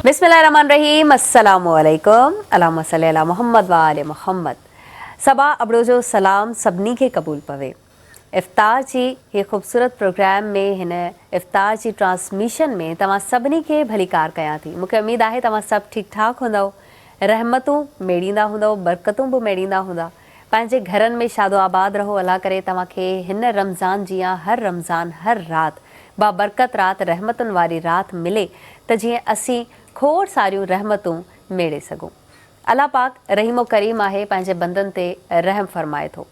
बिस्मिल्लाहिर्रहमानिर्रहीम, अस्सलामु अलैकुम, अल्लाहुम्मा सल्ली अला मुहम्मद व आले मुहम्मद। सबा अबड़ो जो सलाम सभिनी खे क़बूल पवे। इफ़्तार जी ये ख़ूबसूरत प्रोग्राम में हिन इफ़्तार जी ट्रांसमिशन में तव्हां सभिनी खे भलीकार कयां थी। मूंखे उमेद आहे तव्हां सभु ठीक ठाक हूंदव, रहमतूं मेड़ींदा हूंदव, बरकतूं बि मेड़ींदा हूंदा, पंहिंजे घरनि में शादो आबाद रहो। अल्लाह करे तव्हांखे हिन रमज़ान जीअं हर रमज़ान हर राति बाबरकत राति रहमतुनि वारी राति मिले त जीअं असीं खोड़ सारियूं रहमतूं मेड़े सघूं। अल्लाह पाक रहीमो करीम आहे, पंहिंजे बंदनि ते रहम फरमाए थो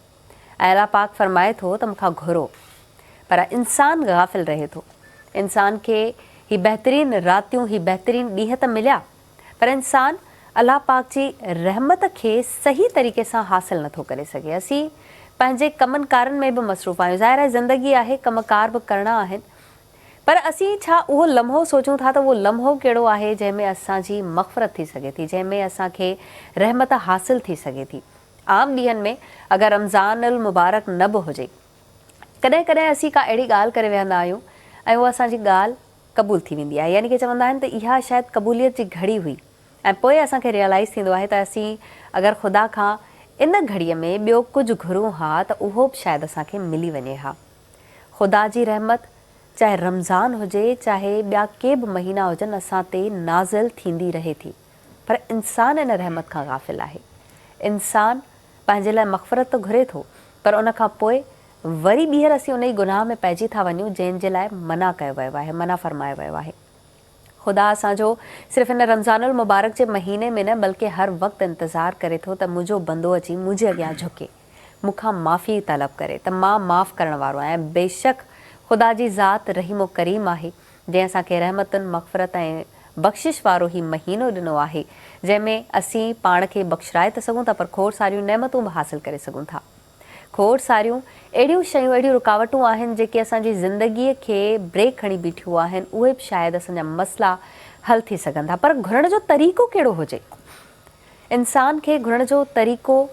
ऐं अल्लाह पाक फरमाए थो त मूंखां घुरो, पर इंसान गाफ़िल रहे थो। इंसान खे ही बहितरीन रातियूं ही बहितरीन ॾींहं त मिलिया, पर इंसान अल्लाह पाक जी रहमत खे सही तरीक़े सां हासिल नथो करे सघे। असीं पंहिंजे कमनि कारनि में बि मसरूफ़ आहियूं। ज़ाहिर आहे ज़िंदगी आहे, कमकार बि करणा आहिनि, पर असीं छा उहो लम्हो सोचूं था त उहो लम्हो कहिड़ो आहे जंहिंमें असांजी मग़फ़रत थी सघे थी, जंहिंमें असांखे रहमत हासिल थी सघे थी। आम ॾींहंनि में अगरि रमज़ानुल मुबारक न बि हुजे, कॾहिं कॾहिं असीं का अहिड़ी ॻाल्हि करे विहंदा आहियूं ऐं उहा असांजी ॻाल्हि क़बूल थी वेंदी आहे, यानी कि चवंदा आहिनि त इहा शायदि क़बूलियत जी घड़ी हुई ऐं पोइ असांखे रियलाइज़ थींदो आहे त असीं अगरि ख़ुदा खां इन घड़ीअ में ॿियो कुझु घुरूं हा त उहो बि शायदि असांखे मिली वञे हा। ख़ुदा जी रहमत चाहे रमज़ान हुजे चाहे ॿिया के बि महीना हुजनि असां ते नाज़िल थींदी रहे थी, पर इंसानु इन रहमत खां गाफ़िल आहे। इंसानु पंहिंजे लाइ मग़फ़रत त घुरे थो, पर उन खां पोइ वरी ॿीहर असीं उन ई गुनाह में पइजी था वञूं जंहिंजे लाइ मना कयो वियो आहे, मना फ़रमायो वियो आहे। ख़ुदा असांजो सिर्फ़ु हिन रमज़ानुल मुबारक जे महीने में न बल्कि हर वक़्तु इंतज़ारु करे थो त मुंहिंजो बंदो अची मुंहिंजे अॻियां झुके, मूंखां माफ़ी तलब करे त मां माफ़ु करण वारो आहियां। बेशक ख़ुदा जी ज़ात रहीमो करीम आहे, जंहिं असांखे रहमतुनि मग़फ़रत ऐं बख़्शिश वारो ही महीनो ॾिनो आहे, जंहिंमें असीं पाण खे बख़्शिराए त सघूं था, पर खोड़ सारियूं नेमतूं बि हासिल करे सघूं था। खोड़ सारियूं अहिड़ियूं शयूं, अहिड़ियूं रुकावटूं आहिनि जेके असांजी ज़िंदगीअ खे ब्रेक खणी बीठियूं आहिनि, उहे बि शायदि असांजा मसइला हल थी सघनि था, पर घुरण जो तरीक़ो कहिड़ो हुजे। इंसान खे घुरण जो तरीक़ो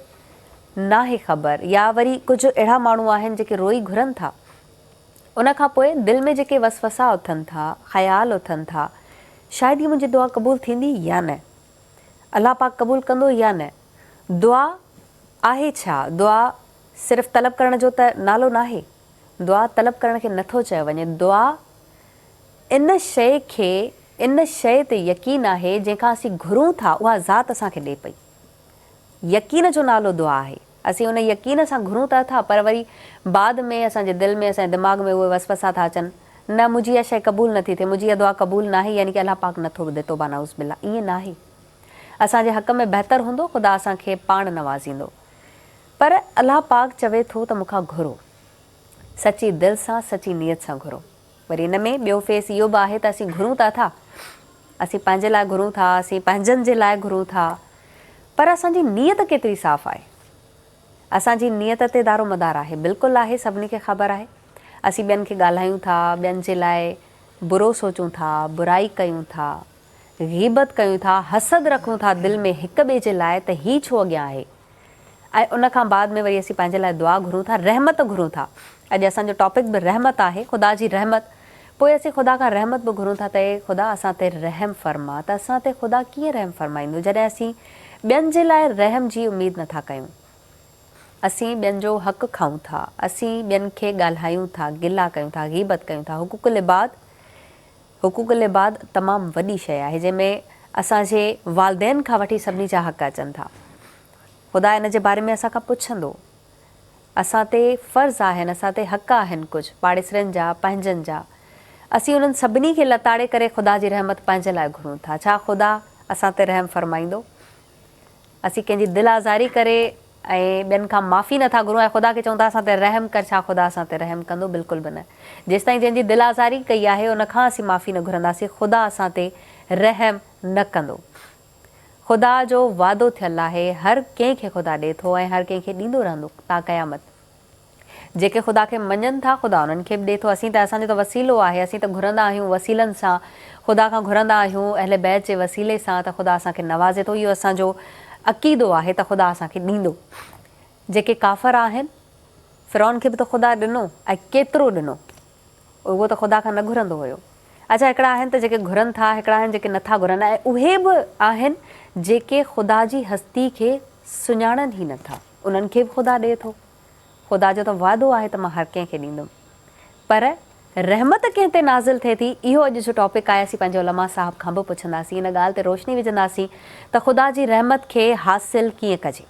नाहे ख़बर, या वरी कुझु अहिड़ा माण्हू आहिनि जेके रोई घुरनि था, उन खां पोइ दिलि में जेके वसवसा उथनि था, ख़्याल उथनि था, शायदि इहा मुंहिंजी दुआ क़बूल थींदी या न, अल्लाह पाक क़बूल कंदो या न। दुआ आहे छा? दुआ सिर्फ़ु तलब करण जो त नालो नाहे। दुआ तलब करण खे नथो चयो वञे। दुआ इन शइ खे, इन शइ ते यकीन आहे जंहिंखां असीं घुरूं था उहा ज़ात असांखे ॾिए पई। यकीन जो नालो दुआ आहे। असीं उन यकीन सां घुरूं था, पर वरी बाद में असांजे दिलि में असांजे दिमाग़ में उहे वसवसा था अचनि, न मुंहिंजी इहा शइ क़बूल नथी थिए, मुंहिंजी इहा दुआ क़बूल नाहे, यानी कि अल्लाह पाक नथो ॿुधे, तौबा नाउज़ बिल्लाह। ईअं नाहे। असांजे हक़ में बहितर हूंदो, ख़ुदा असांखे पाण नवाज़ींदो, पर अल्लाह पाक चवे थो त मूंखां घुरो, सची दिलि सां सची नियत सां घुरो। वरी इन में ॿियो फेस इहो बि आहे त असीं घुरूं था, असीं पंहिंजे लाइ घुरूं था, असीं पंहिंजनि जे लाइ घुरूं था, पर असांजी नियत केतिरी साफ़ आहे। असांजी नियत ते दारो मदार आहे, बिल्कुलु आहे, सभिनी खे ख़बर आहे। असीं ॿियनि खे ॻाल्हायूं था, ॿियनि जे लाइ बुरो सोचूं था, बुराई कयूं था, ग़ीबत कयूं था, हसद रखूं था दिलि में हिक ॿिए जे लाइ त ही छो अॻियां आहे, ऐं उन खां बाद में वरी असीं पंहिंजे लाइ दुआ घुरूं था, रहमत घुरूं था। अॼु असांजो टॉपिक बि रहमत आहे, ख़ुदा जी रहमत। पोइ असीं ख़ुदा खां रहमत बि घुरूं था त ख़ुदा असां ते रहम फरमा, त असां ते ख़ुदा कीअं रहम फरमाईंदो जॾहिं असीं ॿियनि जे लाइ रहम जी उमेदु नथा कयूं। असीं ॿियनि जो हक़ खाऊं था, असीं ॿियनि खे ॻाल्हायूं था, गिला कयूं था, ग़ीबत कयूं था। हुकूक लिबाद तमामु वॾी शइ आहे, जंहिंमें असांजे वालदेन खां वठी सभिनी जा हक़ अचनि था। ख़ुदा इन जे बारे में असां खां पुछंदो, असां ते फ़र्ज़ु आहिनि, असां ते हक़ आहिनि कुझु पाड़ेसरनि जा, पंहिंजनि जा। असीं उन्हनि सभिनी खे लताड़े करे ख़ुदा जी रहमत पंहिंजे लाइ घुरूं था। छा ख़ुदा असां ते रहम फरमाईंदो? असीं कंहिंजी दिलि आज़ारी करे ऐं ॿियनि खां माफ़ी नथा घुरूं ऐं ख़ुदा खे चऊं था असां ते रहम कर, छा ख़ुदा असां ते रहम कंदो? बिल्कुलु बि न। जेसिताईं जंहिंजी दिलि आज़ारी कई आहे उन खां असीं माफ़ी न घुरंदासीं, ख़ुदा असां ते रहम न कंदो। ख़ुदा जो वादो थियलु आहे, हर कंहिंखे ख़ुदा ॾिए थो ऐं हर कंहिंखे ॾींदो रहंदो ता क़यामत। जेके ख़ुदा खे मञनि था ख़ुदा उन्हनि खे बि ॾिए थो। असीं त, असांजो त वसीलो आहे, असीं त घुरंदा आहियूं वसीलनि सां, ख़ुदा खां घुरंदा आहियूं अहले बैत जे वसीले सां, त ख़ुदा असांखे नवाज़े थो। इहो असांजो अक़ीदो आहे त ख़ुदा असांखे ॾींदो। जेके काफ़र आहिनि, फिरौन खे बि त ख़ुदा ॾिनो ऐं केतिरो ॾिनो, उहो त ख़ुदा खां न घुरंदो हुयो। अच्छा, हिकिड़ा आहिनि त जेके घुरनि था, हिकिड़ा आहिनि जेके नथा घुरनि, ऐं उहे बि आहिनि जेके ख़ुदा जी हस्ती खे सुञाणनि ई नथा, उन्हनि खे बि ख़ुदा ॾिए थो। ख़ुदा जो त वाइदो आहे त मां हर कंहिंखे ॾींदुमि, पर रहमत कंहिं ते नाज़िल थिए थी, इहो अॼु जो टॉपिक आहे। असीं पंहिंजे उलमा साहब खां बि पुछंदासीं, इन ॻाल्हि ते रोशनी विझंदासीं त ख़ुदा जी रहमत खे हासिलु कीअं कजे।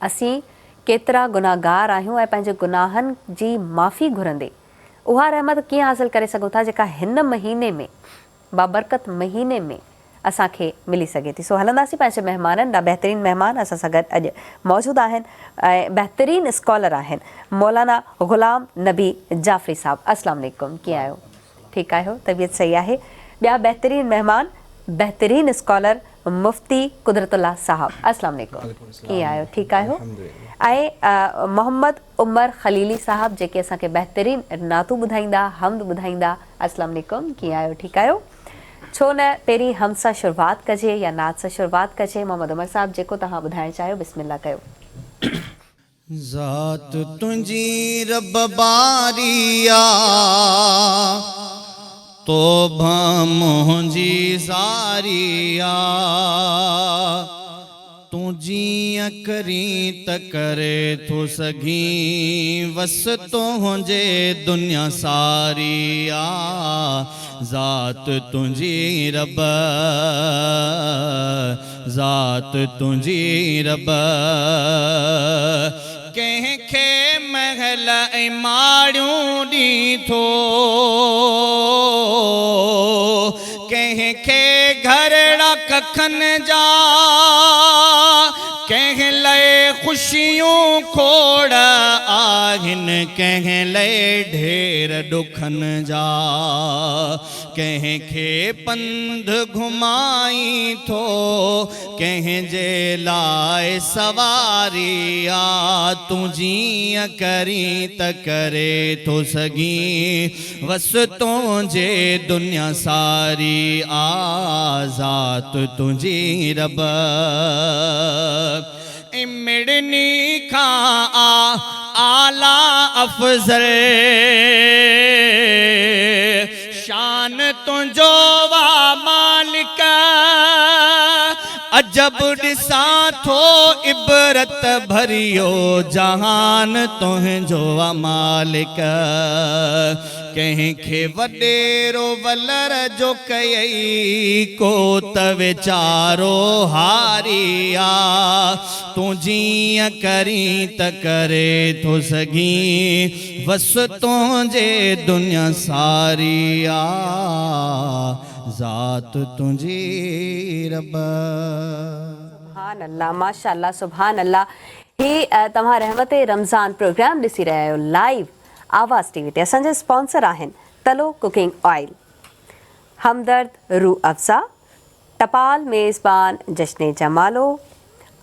असीं केतिरा गुनाहगार आहियूं ऐं पंहिंजे गुनाहनि जी माफ़ी घुरंदे उहा रहमत कीअं हासिलु करे सघूं था जेका हिन महीने में, बाबरकत महीने में असांखे मिली सघे थी। सो हलंदासीं पंहिंजे महिमाननि ॾांहुं। बहितरीनु महिमान असां सां गॾु अॼु मौजूदु आहिनि ऐं बहितरीनु स्कॉलर आहिनि मौलाना ग़ुलाम नबी जाफ़री साहब। अस्सलाम वालेकुम, कीअं आहियो? ठीकु आहियो? तबियत सही आहे? ॿिया बहितरीनु महिमान बहितरीनु स्कॉलर मुफ्ती कुदरतुल्लाह साहब। अस्सलाम वालेकुम, कीअं आहियो? ठीकु आहियो? ऐं मोहम्मद उमर ख़लीली साहब जेके असांखे बहितरीनु नातू ॿुधाईंदा, हमद ॿुधाईंदा। अस्सलाम वालेकुम, कीअं आहियो? ठीकु आहियो? छो न पहिरीं हम सां शुरूआति कजे या नात सां शुरूआति कजे। मोहम्मद उमर साहब, जेको तव्हां ॿुधाइणु चाहियो, बिस्मिल्लाह कयो। ज़ात तुंहिंजी रब बारिया, तौबा मुंहिंजी ज़ारिया, तूं जीअं करीं त करे थो सघीं, वस तुंहिंजे दुनिया सारिया। ज़ात तुंहिंजी रब, ज़ात तुंहिंजी रब, कंहिंखे महल ऐं माड़ियूं ॾी थो, कंहिंखे घरड़ा कखनि जा, कंहिं लाइ ख़ुशियूं खोड़ आहिनि, कंहिं लाइ ढेर ॾुखनि जा, कंहिंखे पंध घुमाई थो, कंहिंजे लाइ सवारिया। तूं जीअं करीं त करे थो सघीं, वस तुंहिंजे दुनिया सारी। ज़ात तुंहिंजी रब, मिड़नी खां आला अफ़ज़ल, शान तुंहिंजो वा मालिक, अजब ॾिसां थो इबरत भरियो जहान तुंहिंजो वा मालिक। कंहिंखे वॾेरो वलर जो कयई, को त वीचारो हारिया। तूं जीअं करीं त करे थो सघीं, वस तुंहिंजे दुनिया सारिया। ज़ात तुंहिंजी रब। सुभान अल्लाह, माशाअल्लाह, सुभान अल्लाह। ही तव्हां रहमत रमज़ान प्रोग्राम ॾिसी रहिया आहियो लाइव आवाज़ टीवी ते। असांजे स्पॉन्सर आहिनि तलो कुकिंग ऑयल, हमदर्द रूह अफ़ज़ा, टपाल मेज़बान जश्न जमालो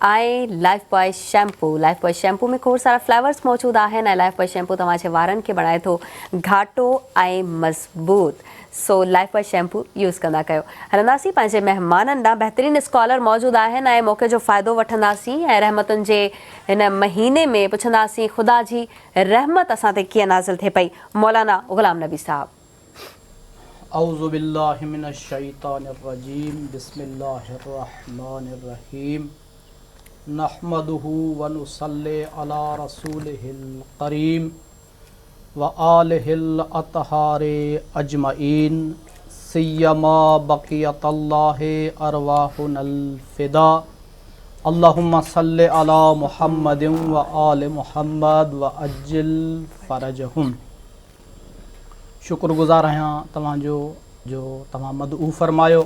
ऐं life boy shampoo. Life boy shampoo में खोड़ सारा फ्लेवर्स मौजूदु आहिनि ऐं लाइफ बॉय शैम्पू तव्हांजे वारनि खे बणाए थो घाटो ऐं मज़बूत। So life boy shampoo use कंदा कयो। हलंदासीं पंहिंजे महिमाननि ॾांहुं। बहितरीनु स्कॉलर मौजूदु आहिनि ऐं मौक़े जो फ़ाइदो वठंदासीं ऐं रहमतुनि जे हिन महीने में पुछंदासीं ख़ुदा जी रहमत असां ते कीअं नाज़िल थिए पई। मौलाना ग़ुलाम नबी साहब। औज़ु बिल्लाहि मिनश शैतानिर रजीम, बिस्मिल्लाहिर रहमानिर रहीम, नहमदुहु व नुसल्ली अला रसूलिहिल करीम व आलिहिल अतहारे अजमईन, सिय्यमा बक़ियतल्लाहि अरवाहुनल फ़िदा, अल्लाहुम्मा सल्लि अला मुहम्मदिन व आलि मुहम्मद व अज्जिल फ़रजहुम। शुक्रगुज़ार आहियां तव्हांजो जो तव्हां मदऊ फ़रमायो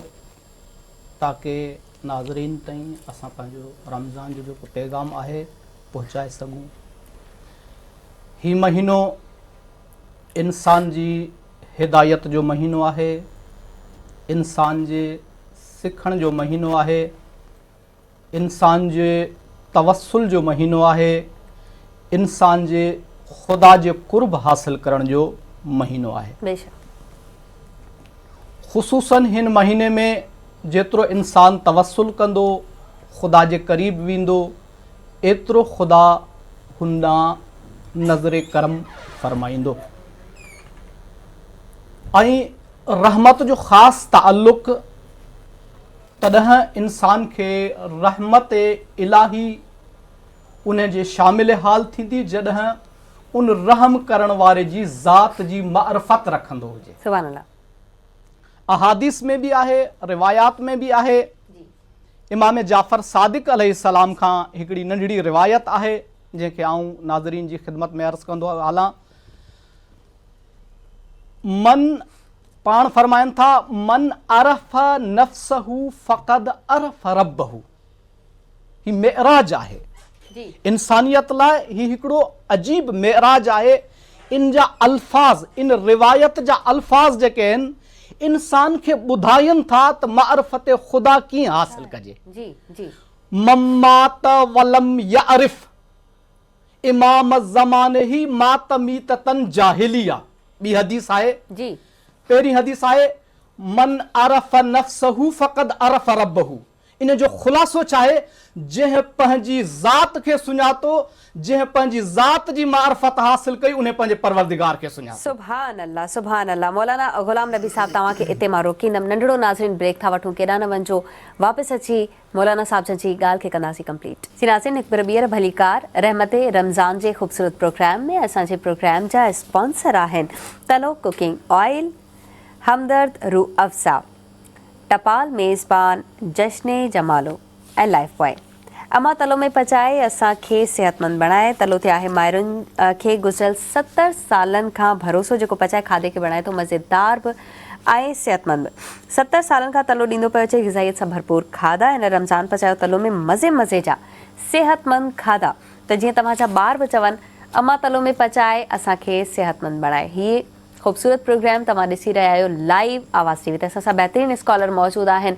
ताकि नाज़रीन ताईं असां पंहिंजो रमज़ान जो जेको पैगाम आहे पहुचाए सघूं। हीउ महीनो इंसान जी हिदायत जो महीनो आहे, इंसान जे सिखण जो महीनो आहे, इंसान जे तवस्सुल जो महीनो आहे, इंसान जे ख़ुदा जे क़ुर्ब हासिल करण जो महीनो आहे। बेशक ख़ुसूसन हिन महीने में जेतिरो इंसान तवस्सुल कंदो, ख़ुदा जे क़रीब वेंदो, एतिरो ख़ुदा हुन नज़र करम फरमाईंदो। ऐं रहमत जो ख़ासि ताल्लुक़ तॾहिं इंसान खे रहमत इलाही उन जे शामिल हाल थींदी जॾहिं उन रहम करण वारे जी ज़ात जी मारिफत रखंदो हुजे। सुभान अल्लाह। अहादीस में भी आहे, रिवायात में भी आहे। इमाम जाफ़र सादिक अलैहिस्सलाम खां हिकिड़ी नंढड़ी रिवायत आहे जंहिंखे आऊं नाज़रीन जी ख़िदमत में अर्ज़ कंदो आहियां। मन पाण फरमाइनि था, मन अरफ़ नफ़्सहू फ़क़द अरफ़ रब्बहू। ही मेराज आहे इंसानियत लाइ, ही हिकिड़ो अजीब मेराज आहे। इन जा अल्फाज़, इन रिवायत जा अल्फाज़ जेके आहिनि इंसान खे ॿुधाइनि था त मारिफत ख़ुदा कीअं हासिल कजे। जी जी। मम्मात वलम यारिफ इमाम ज़माने ही मातमीततन जाहिलिया। ॿी हदीस आहे जी। पहिरीं हदीस आहे मन अरफ़ नफ़्सहू फ़क़द अरफ़ रब्बहू। इन जो ख़ुलासो छा आहे? जंहिं पंहिंजी ज़ात खे सुञातो, जंहिं पंहिंजी ज़ात जी मारिफत हासिल कई, उन पंहिंजे परवरदिगार खे सुञातो। सुभान अल्लाह, सुभान अल्लाह। मौलाना ग़ुलाम नबी साहब तव्हांखे इते मां रोकींदमि, नंढड़ो नाज़रीन ब्रेक था वठूं, केॾांहुं न वञिजो, वापसि अची मौलाना साहब जी ॻाल्हि खे कंदासीं कंप्लीट। सी नाज़रीन, हिकु बार ॿीहर भलीकार रहमत रमज़ान जे ख़ूबसूरत प्रोग्राम में असांजे प्रोग्राम जा स्पॉन्सर आहिनि तलो कुकिंग ऑयल, हमदर्द रूह अफ़ज़ा, टपाल मेज़बान, जश्न जमालो ऐं लाइफ बॉय। अमा तलो में पचाए असांखे सिहतमंद बणाए। तलो ते आहे मायरुनि खे गुज़िरियल 70 सालनि खां भरोसो, जेको पचाए खाधे खे बणाए थो मज़ेदार बि ऐं सिहतमंद। 70 सालनि खां तलो ॾींदो पियो अचे ग़िज़ाइत सां भरपूर खाधा। हिन रमज़ान पचायो तलो में मज़े मज़े जा सिहतमंद खाधा। त जीअं तव्हांजा ॿार बि चवनि, अमा तलो में पचाए असांखे सिहतमंद बणाए। हीअ ख़ूबसूरत प्रोग्राम तव्हां ॾिसी रहिया आहियो लाइव आवाज़ टीवी ते। असां सां बहितरीनु स्कॉलर मौजूदु आहिनि।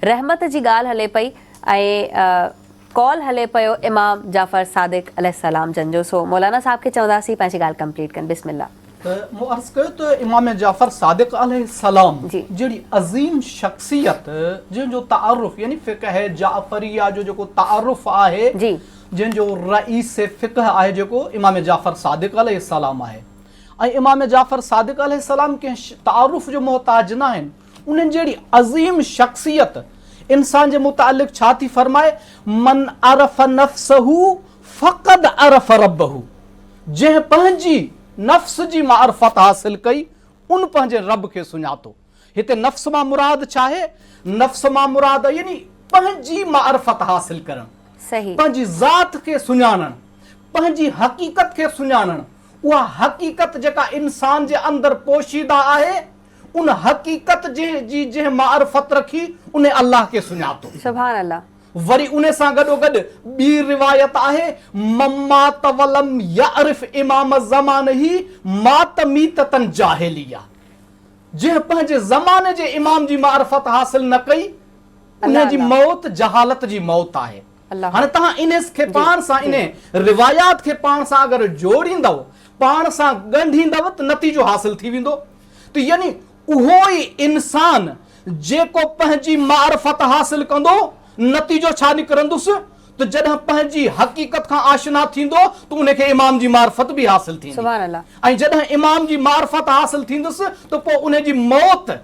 रहमत जी ॻाल्हि हले पई ऐं कॉल हले पियो इमाम जाफ़र सादिक अलैहिस्सलाम जन जो। सो मौलाना साहब खे चवंदासीं पंहिंजी ॻाल्हि कंप्लीट कनि। बिस्मिल्लाह। त मूं अर्ज़ कयो त इमाम जाफ़र सादिक अलैहिस्सलाम जी। जहिड़ी अज़ीम शख़्सियत जंहिंजो तारुफ़ यानी फ़िक़ह जाफ़रिया जो जेको तारुफ़ आहे, जी, जंहिंजो रईस फ़िक़ह आहे जेको इमाम जाफ़र सादिक अलैहिस्सलाम आहे। ऐं इमाम जाफ़र सादिक अलैहिस्सलाम कंहिं तारुफ़ जो मोहताज न आहिनि। उन्हनि जहिड़ी अज़ीम शख़्सियत इंसान जे मुतालिक़ छा थी फरमाए? मन अरफ़ नफ़्सहू फ़क़द अरफ़ रब्बहू। जंहिं पंहिंजी नफ़्स जी मारिफत हासिल कई, उन पंहिंजे रब खे सुञातो। हिते नफ़्स मां मुराद छा आहे? नफ़्स मां मुराद यानी पंहिंजी मारिफत हासिल करणु, सही, पंहिंजी पंहिंजी ज़ात खे सुञाणणु, पंहिंजी हक़ीक़त खे सुञाणणु। उहा हक़ीक़त जेका इंसान जे अंदरि पोशीदा आहे, उन हक़ीक़त जी जंहिं मारिफत रखी, उन अल्लाह खे सुञातो। सुभान अल्लाह। वरी उन सां गॾोगॾु ॿी रिवायत आहे मम्मात वलम यारिफ इमाम ज़माने ही मातमीततन जाहिलिया। जंहिं पंहिंजे ज़माने जे इमाम जी मारिफत हासिल न कई, उन जी मौत जहालत जी मौत आहे। हाणे तव्हां इन खे पाण सां, इन रिवायात खे पाण सां अगरि जोड़ींदव, पाण सां ॻंढींदव त नतीजो हासिल थी वेंदो। त यानी उहो ई इंसान जेको पंहिंजी मारिफत हासिल कंदो, नतीजो छा निकिरंदुसि? त जॾहिं पंहिंजी हक़ीक़त खां आशना थींदो त उनखे इमाम जी मारिफत बि हासिल थींदी। सुभान अल्लाह। ऐं जॾहिं इमाम जी मारिफत हासिल थींदुसि त पोइ उन जी मौत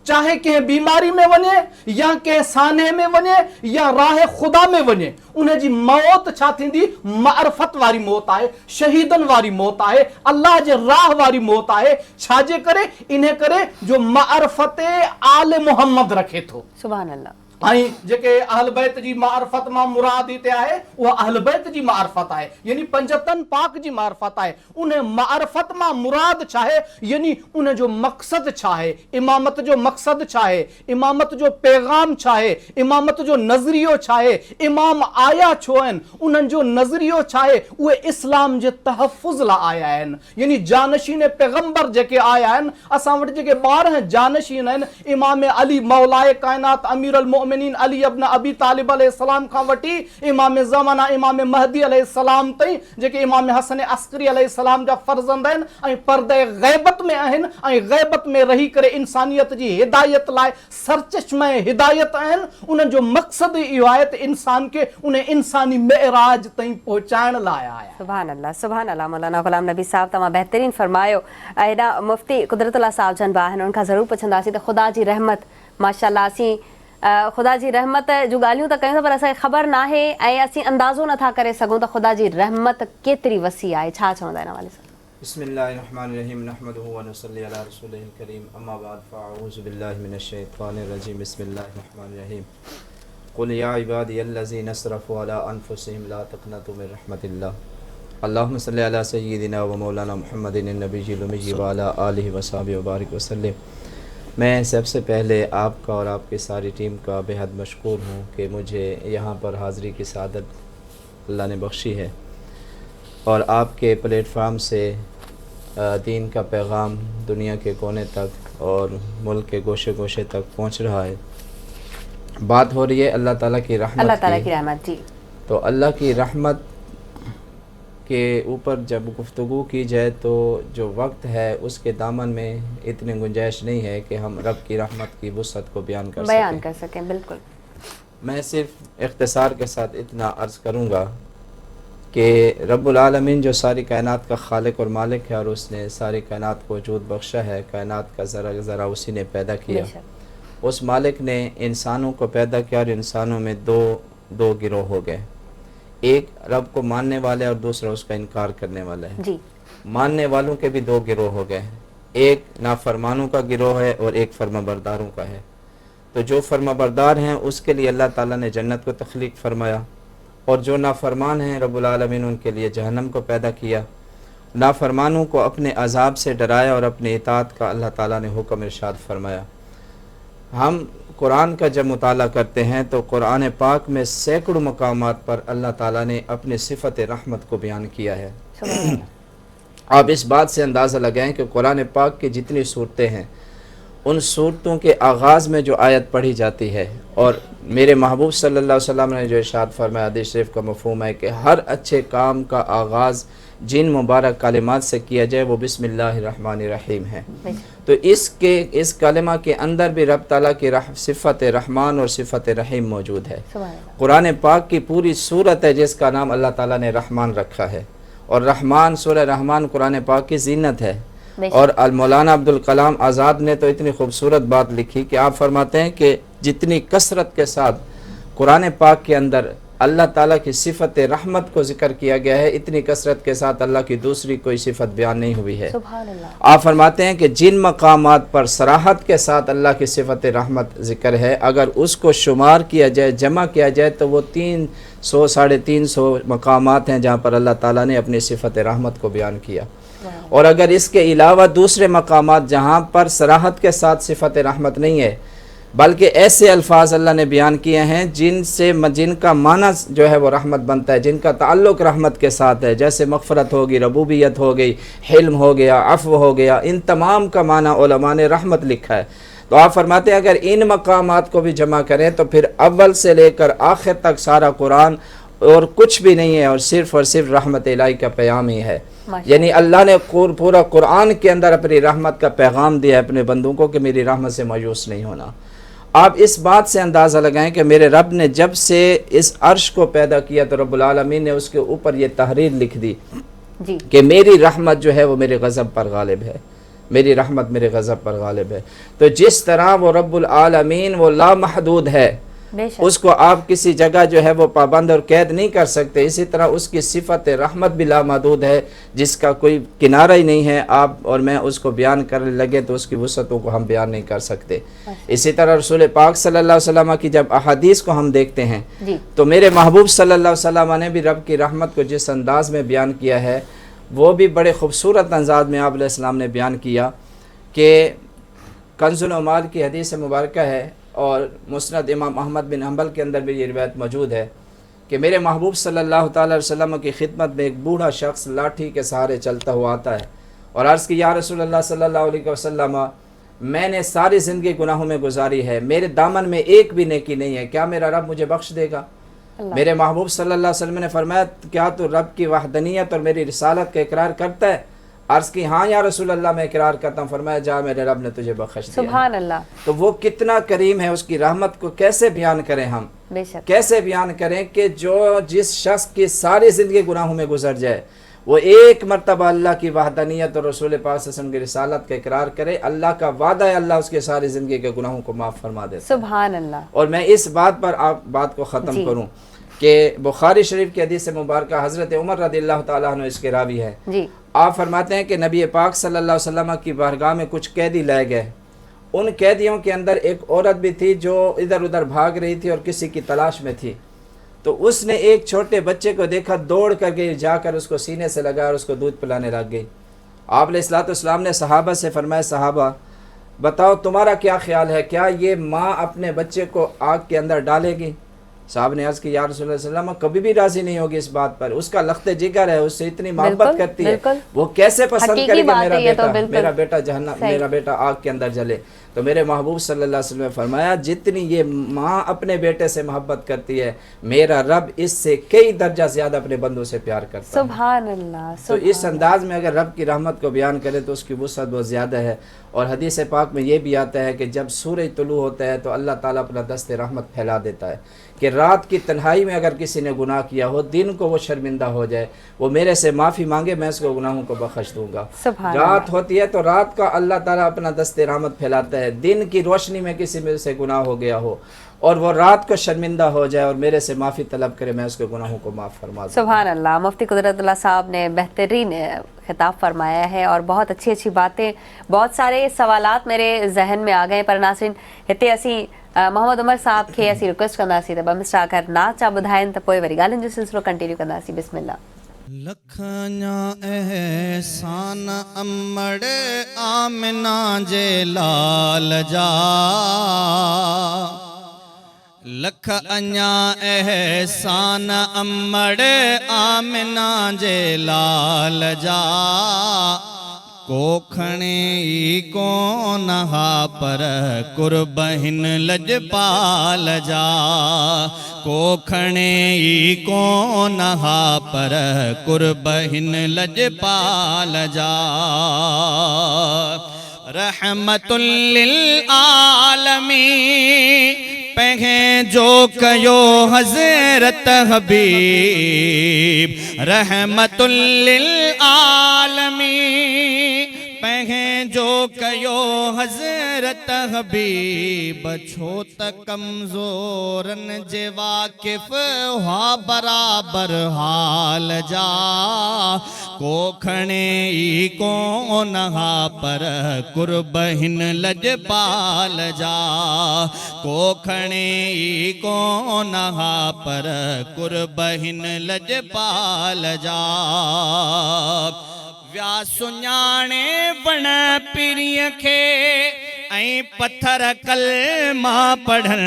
चाहे कंहिं बीमारी में वञे या कंहिं साने में वञे या राह ख़ुदा में वञे, उन जी मौत छा थींदी? मारिफत वारी मौत आहे, शहीदनि वारी मौत आहे, अल्लाह जे राह वारी मौत आहे। छाजे करे? इन करे जो मारिफत आल मुहम्मद रखे थो। सुभान अल्लाह। ऐं जेके अहल बैत जी मारिफत मां मुराद हिते आहे, उहा अहल बैत जी मारिफत आहे, यानी पंजतन पाक जी मारिफत आहे। उन मारिफत मां मुराद छा आहे? यानी उन जो मक़सद छा आहे? इमामत जो मक़सद छा आहे? इमामत जो पैगाम छा आहे? इमामत जो नज़रियो छा आहे? इमाम आया छो आहिनि? उन्हनि जो नज़रियो छा आहे? उहे इस्लाम जे तहफ़ुज़ लाइ आया आहिनि। यानी जानशीन पैगंबर जेके आया आहिनि, असां वटि जेके 12 जानशीन आहिनि, इमाम अली मौलाए काइनात अमीर अल मोमिनीन अली इब्न अबी तालिब अलैहिस्सलाम खां वठी इमाम ज़माना इमाम महदी अलैहिस्सलाम ताईं जेके इमाम हसन अस्करी अलैहिस्सलाम जा फर्ज़ंद आहिनि ऐं पर्दे ग़ैबत में आहिनि ऐं ग़ैबत में रही करे इंसानियत जी हिदायत लाइ सरचश्मे हिदायत आहिनि, उन्हनि जो मक़सद इहो आहे त इंसान खे उन इंसानी मेराज ताईं पहुचाइण लाइ आया। सुभान अल्लाह मौलाना ग़ुलाम नबी साहब तमामु बहितरीन फरमायो। हेॾा मुफ्ती कुदरतुल्लाह साहब जन बि आहिनि, उनखां ज़रूरु पुछंदासीं त ख़ुदा जी रहमत माशाअल्लाह असीं ख़ुदा जी रहमत जूं ॻाल्हियूं त कयूं था पर असांखे ख़बर नाहे ऐं असीं अंदाज़ो नथा करे सघूं त ख़ुदा जी रहमत केतिरी वसी आहे, छा चवंदा आहिनि हवाले सां? बिस्मिल्लाहिर्रहमानिर्रहीम नहमदुहु व नसल्ली अला रसूलिहिल करीम अम्मा बाद फ़अऊज़ु बिल्लाहि मिनश शैतानिर रजीम बिस्मिल्लाहिर्रहमानिर्रहीम क़ुल या इबादियल्लज़ीना असरफ़ू अला अनफुसिहिम ला तक़नतू मिन रहमतिल्लाह अल्लाहुम्मा सल्लि अला सय्यिदिना व मौलाना मुहम्मदिन नबिय्यिल उम्मी व अला आलिहि व सहबिहि व बारिक वसल्लम। मैं सबसे पहले आपका और आपकी सारी टीम का बेहद मशकूर हूँ कि मुझे यहाँ पर हाज़री की सआदत अल्लाह ने बख्शी है और आपके प्लेटफार्म से दीन का पैगाम दुनिया के कोने तक और मुल्क के गोशे गोशे तक पहुँच रहा है। बात हो रही है अल्लाह ताला की रहमत जी। तो अल्लाह की रहमत के ऊपर जब गुफ्तगू की जाए तो जो वक्त है उसके दामन में इतनी गुंजाइश नहीं है कि हम रब की रहमत की वुसअत को बयान कर सकें। बिल्कुल। मैं सिर्फ इख्तिसार के साथ इतना अर्ज़ करूँगा कि रब्बुल आलमीन जो सारी कायनात का खालिक और मालिक है और उसने सारी कायनात को वजूद बख्शा है, कायनात का ज़रा उसी ने पैदा किया। उस मालिक ने इंसानों को पैदा किया और इंसानों में दो गिरोह हो गए, एक रब को मानने वाले और दूसरा उसका इनकार करने वाला है जी। मानने वालों के भी दो गिरोह हो गए, एक नाफरमानों का गिरोह है और एक फर्माबरदारों का है। तो जो फर्माबरदार हैं उसके लिए अल्लाह ताला ने जन्नत को तख्लीक फरमाया और जो नाफरमान हैं रब्बुल आलमीन उनके लिए जहन्नम को पैदा किया। नाफरमानों को अपने अजाब से डराया और अपनी इताअत का अल्लाह ताला ने हुक्म इरशाद फरमाया। हम कुरान का जब मुताला करते हैं तो कुरान पाक में सैकड़ों मकामात पर अल्लाह ताला ने अपनी सिफत रहमत को बयान किया है। आप इस बात से अंदाज़ा लगाएं कि कुरान पाक की जितनी सूरतें हैं उन सूरतों के आगाज़ में जो आयत पढ़ी जाती है और मेरे महबूब सल्लल्लाहु अलैहि वसल्लम ने जो इरशाद फरमाया, हदीस शरीफ का मफ़हूम है कि हर अच्छे काम का आगाज़ जिन मुबारक कलिमात से किया जाए वो बिस्मिल्लाहिर्रहमानिर्रहीम है। तो इस कलिमा के अंदर भी रब ताला की सिफ़त रहमान और सिफ़त रहीम मौजूद है। कुरान पाक की पूरी सूरत है जिसका नाम अल्लाह ताला ने रहमान रखा है और रहमान सूरह रहमान कुरान पाक की ज़ीनत है। और मौलाना अब्दुल कलाम आज़ाद ने तो इतनी खूबसूरत बात लिखी कि आप फरमाते हैं कि जितनी कसरत के साथ कुरान पाक के अंदर अल्लाह ताला की सिफ़त रहमत को ज़िक्र किया गया है, इतनी कसरत के साथ अल्लाह की दूसरी कोई सिफ़त बयान नहीं हुई है। आप फरमाते हैं कि जिन मकामात पर सराहत के साथ अल्लाह की सिफ़त रहमत ज़िक्र है, अगर उसको शुमार किया जाए, जमा किया जाए तो वो 300 साढ़े 300 मकामात हैं जहाँ पर अल्लाह ताला ने अपनी सिफ़त रहमत को बयान किया। और अगर इसके अलावा दूसरे मकामात जहाँ पर सराहत के साथ सिफ़त रहमत नहीं है बल्कि ऐसे अल्फाज अल्लाह ने बयान किए हैं जिनका माना जो है वो रहमत बनता है, जिनका ताल्लुक़ रहमत के साथ है, जैसे मग़फ़रत होगी, रबूबियत हो गई, हिल्म हो गया, अफ़्व हो गया, इन तमाम का माना उलमा ने रहमत लिखा है। तो आप फरमाते हैं अगर इन मकामात को भी जमा करें तो फिर अव्वल से लेकर आखिर तक सारा कुरान और कुछ भी नहीं है और सिर्फ़ रहमत इलाही का पैगाम ही है। यानी अल्लाह ने पूरा कुरान के अंदर अपनी रहमत का पैगाम दिया है अपने बंदों को कि मेरी रहमत से मायूस नहीं होना। आप इस बात से अंदाज़ा लगाएं कि मेरे रब ने जब से इस अर्श को पैदा किया तो रब्बुल आलमीन ने उसके ऊपर ये तहरीर लिख दी कि मेरी रहमत जो है वो मेरे गज़ब पर गालिब है, मेरी रहमत मेरे गज़ब पर गालिब है। तो जिस तरह वो रब्बुल आलमीन वो लामहदूद है, उसको आप किसी जगह जो है वो पाबंद और कैद नहीं कर सकते, इसी तरह उसकी सिफ़त रहमत भी लामहदूद है जिसका कोई किनारा ही नहीं है। आप और मैं उसको बयान करने लगे तो उसकी वसअतों को हम बयान नहीं कर सकते। इसी तरह रसूल पाक सल्लल्लाहु अलैहि वसल्लम की जब अहादीस को हम देखते हैं तो मेरे महबूब सल्लल्लाहु अलैहि वसल्लम ने भी रब की रहमत को जिस अंदाज में बयान किया है वो भी बड़े खूबसूरत अंदाज में आप अलैहिस्सलाम ने बयान किया कि कंजुल उमाल की हदीस मुबारक है और मुस्नद इमाम अहमद बिन हंबल के अंदर भी ये रिवायत मौजूद है कि मेरे महबूब सल्लल्लाहु ताला अलैहि वसल्लम की खिदमत में एक बूढ़ा शख्स लाठी के सहारे चलता हुआ आता है और अर्ज़ की या रसूलल्लाह सल्लल्लाहु अलैहि वसल्लम میں نے ساری زندگی گناہوں میں گزاری ہے, میرے دامن میں ایک بھی نیکی نہیں ہے, کیا میرا رب مجھے بخش دے گا؟ میرے محبوب صلی اللہ علیہ وسلم نے فرمایا کیا تو رب کی وحدانیت اور میری رسالت کا اقرار کرتا ہے؟ عرض کی ہاں یا رسول اللہ میں اقرار کرتا ہوں. فرمایا جا میرے رب نے تجھے بخش دیا. سبحان اللہ. تو وہ کتنا کریم ہے, اس کی رحمت کو کیسے بیان کریں ہم, بے شک کیسے بیان کریں کہ جو جس شخص کی ساری زندگی گناہوں میں گزر جائے وہ ایک مرتبہ اللہ کی وحدانیت اور رسول پاک صلی اللہ علیہ وسلم کی رسالت کا اقرار کرے, اللہ کا وعدہ ہے اللہ اس کے ساری زندگی کے گناہوں کو معاف فرما دیتا ہے. سبحان اللہ. اور میں اس بات پر آپ بات کو ختم کروں کہ بخاری شریف کی حدیث مبارکہ حضرت عمر رضی اللہ تعالیٰ عنہ اس کے راوی ہے. جی آپ فرماتے ہیں کہ نبی پاک صلی اللہ علیہ وسلم کی بارگاہ میں کچھ قیدی لائے گئے. ان قیدیوں کے اندر ایک عورت بھی تھی جو ادھر ادھر بھاگ رہی تھی اور کسی کی تلاش میں تھی. تو اس نے ایک چھوٹے بچے کو دیکھا, دوڑ کر گئی, جا کر اس کو سینے سے لگا اور اس کو دودھ پلانے لگ گئی. آپ علیہ الصلوۃ والسلام نے صحابہ سے فرمایا صحابہ بتاؤ تمہارا کیا خیال ہے, کیا یہ ماں اپنے بچے کو آگ کے اندر ڈالے گی؟ صاحب نے عرض کی یا رسول اللہ صلی اللہ علیہ وسلم کبھی بھی راضی نہیں ہوگی اس بات پر, اس کا لخت جگر ہے, اس سے اتنی محبت کرتی ہے, وہ کیسے پسند کرے گا میرا بیٹا جہنم, میرا بیٹا آگ کے اندر جلے. تو میرے محبوب صلی اللہ علیہ وسلم نے فرمایا جتنی یہ ماں اپنے بیٹے سے محبت کرتی ہے میرا رب اس سے کئی درجہ زیادہ اپنے بندوں سے پیار کرتا ہے. سبحان اللہ. تو اس انداز میں اگر رب کی رحمت کو بیان کرے تو اس کی وسعت بہت زیادہ ہے. اور حدیث پاک میں یہ بھی آتا ہے کہ جب سورج طلوع ہوتا ہے تو اللہ تعالیٰ اپنا دست رحمت پھیلا دیتا ہے کہ رات کی تنہائی میں اگر کسی نے گناہ کیا ہو, دن کو وہ شرمندہ ہو جائے, وہ میرے سے معافی مانگے, میں اس کو گناہوں کو بخش دوں گا. رات ہوتی ہے تو رات کا اللہ تعالیٰ اپنا دست رحمت پھیلاتا ہے, دن کی روشنی میں کسی میں سے گناہ ہو گیا ہو اور وہ رات کو شرمندہ ہو جائے اور میرے سے معافی طلب کرے, میں اس کے گناہوں کو معاف فرما دوں. سبحان اللہ. مفتی قدرت اللہ صاحب نے بہترین خطاب فرمایا ہے اور بہت اچھی اچھی باتیں, بہت سارے سوالات میرے ذہن میں آ گئے. پر ناظرین ہتے اسی محمد عمر صاحب کے اسی ریکویسٹ کنदासीं त ॿ मिस्टर आकर नाच ॿुधाइनि त पोइ वरी ॻाल्हियुनि जो सिलसिलो कंटिन्यू कंदासीं. बिस्मिल्लाह. लखना एहसान अमड़ आमिना जे लाल जा, लख अञा एहसान अमड़ आमिना जे लाल जा, कोखणे ई कोन हा पर कुर्बहिन लजपाल जा, कोखणे ई कोन हा पर कुर्बहिन लजपाल जा, रहमतुल लिल आलमीन पंहिंजो जो कयो हज़रत हबीब, रहमतुल लिल आलमीन पंहिंजो कयो हज़रत हबीब, छो त कमज़ोरनि जे वाक़िफ़ हुआ बराबर हाल जा, कोखणे ई कोन हा पर कुर्बहिन लजपाल जा, कोखणे ई कोन हा पर कुर्बहिन लजपाल जा, व्या सुञाणे वण पिरीअ खे ऐं पत्थर कलमा पढ़ण,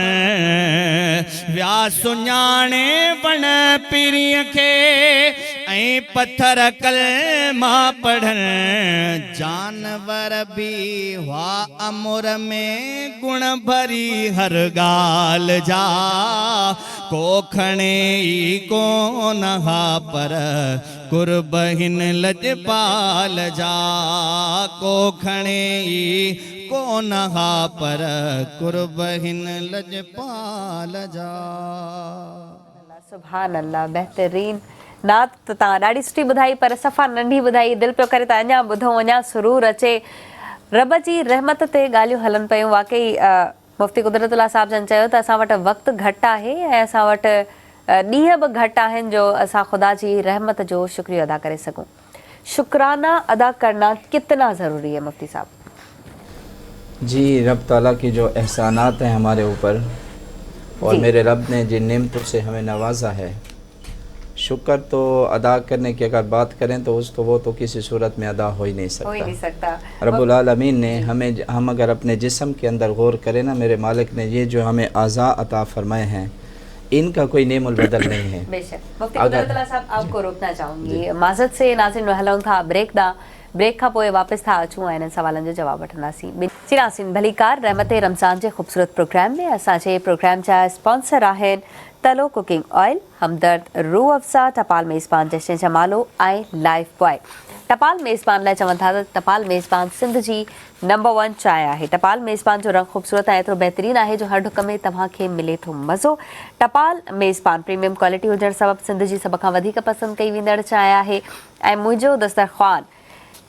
व्या सुञाणे वण पिरीअ खे ऐं पत्थर कलमा पढ़ण, जानवर भी हुआ अमुर में गुण भरी हर ॻाल्हि जा, कोखणे ई कोन हा पर कुर्बहिन लजपाल जा, कोखणे ई कोन हा पर कुर्बहिन लजपाल जा. सुभान अल्लाह. बहतरीन नात त तव्हां ॾाढी सुठी ॿुधाई पर सफ़ा नंढी ॿुधाई, दिलि पियो करे त अञा ॿुधूं, अञा सुरूर अचे. रब जी रहमत ते ॻाल्हियूं हलनि पियूं. वाकई मुफ्ती कुदरतुल्लाह साहिब जन चयो त असां वटि वक़्तु घटि आहे ऐं असां वटि ॾींहं बि घटि आहिनि जो असां ख़ुदा जी रहमत जो शुक्रिया अदा करे सघूं. शुक्राना अदा करना कितना ज़रूरी है मुफ्ती साहब? जी, रब ताला की जो एहसानात हैं हमारे ऊपर और मेरे रब ने जिन नेमतों से हमें नवाजा है, शुक्र तो अदा करने की अगर बात करें तो वो तो किसी सूरत में अदा हो ही नहीं सकता. रब्बुल आलमीन ने हम अगर अपने जिस्म के अंदर गौर करें ना, मेरे मालिक ने ये जो हमें आज़ा अता फरमाए हैं इनका कोई नेमुल बदल नहीं है. बेशक. मुफ्ती कुदरतुल्लाह साहब आपको रोकना चाहूँगी, माज़रत से नाज़रीन हलूं था ब्रेक दा. ब्रेक खां पोइ वापसि था अचूं ऐं इन्हनि सवालनि जो जवाब वठंदासीं। चिरासीं भलीकार रहमत रमज़ान जे ख़ूबसूरत प्रोग्राम में असांजे प्रोग्राम जा स्पॉन्सर आहिनि तलो कुकिंग ऑयल, हमदर्द रूह अफ़ज़ा, टपाल मेज़बान जश्न जमालो ऐं लाइफ बॉय। टपाल मेज़बान लाइ चवनि था त टपाल मेज़बान सिंध जी नंबर 1 चांहि आहे। टपाल मेज़बान जो रंग ख़ूबसूरत ऐं एतिरो बहितरीनु आहे जो हर ढुक में तव्हांखे मिले थो मज़ो। टपाल मेज़बान प्रीमियम क्वालिटी हुजण सबबि सिंध जी सभ खां वधीक पसंदि कई वेंदड़ चांहि आहे। ऐं मुंहिंजो दस्तरख़्वान,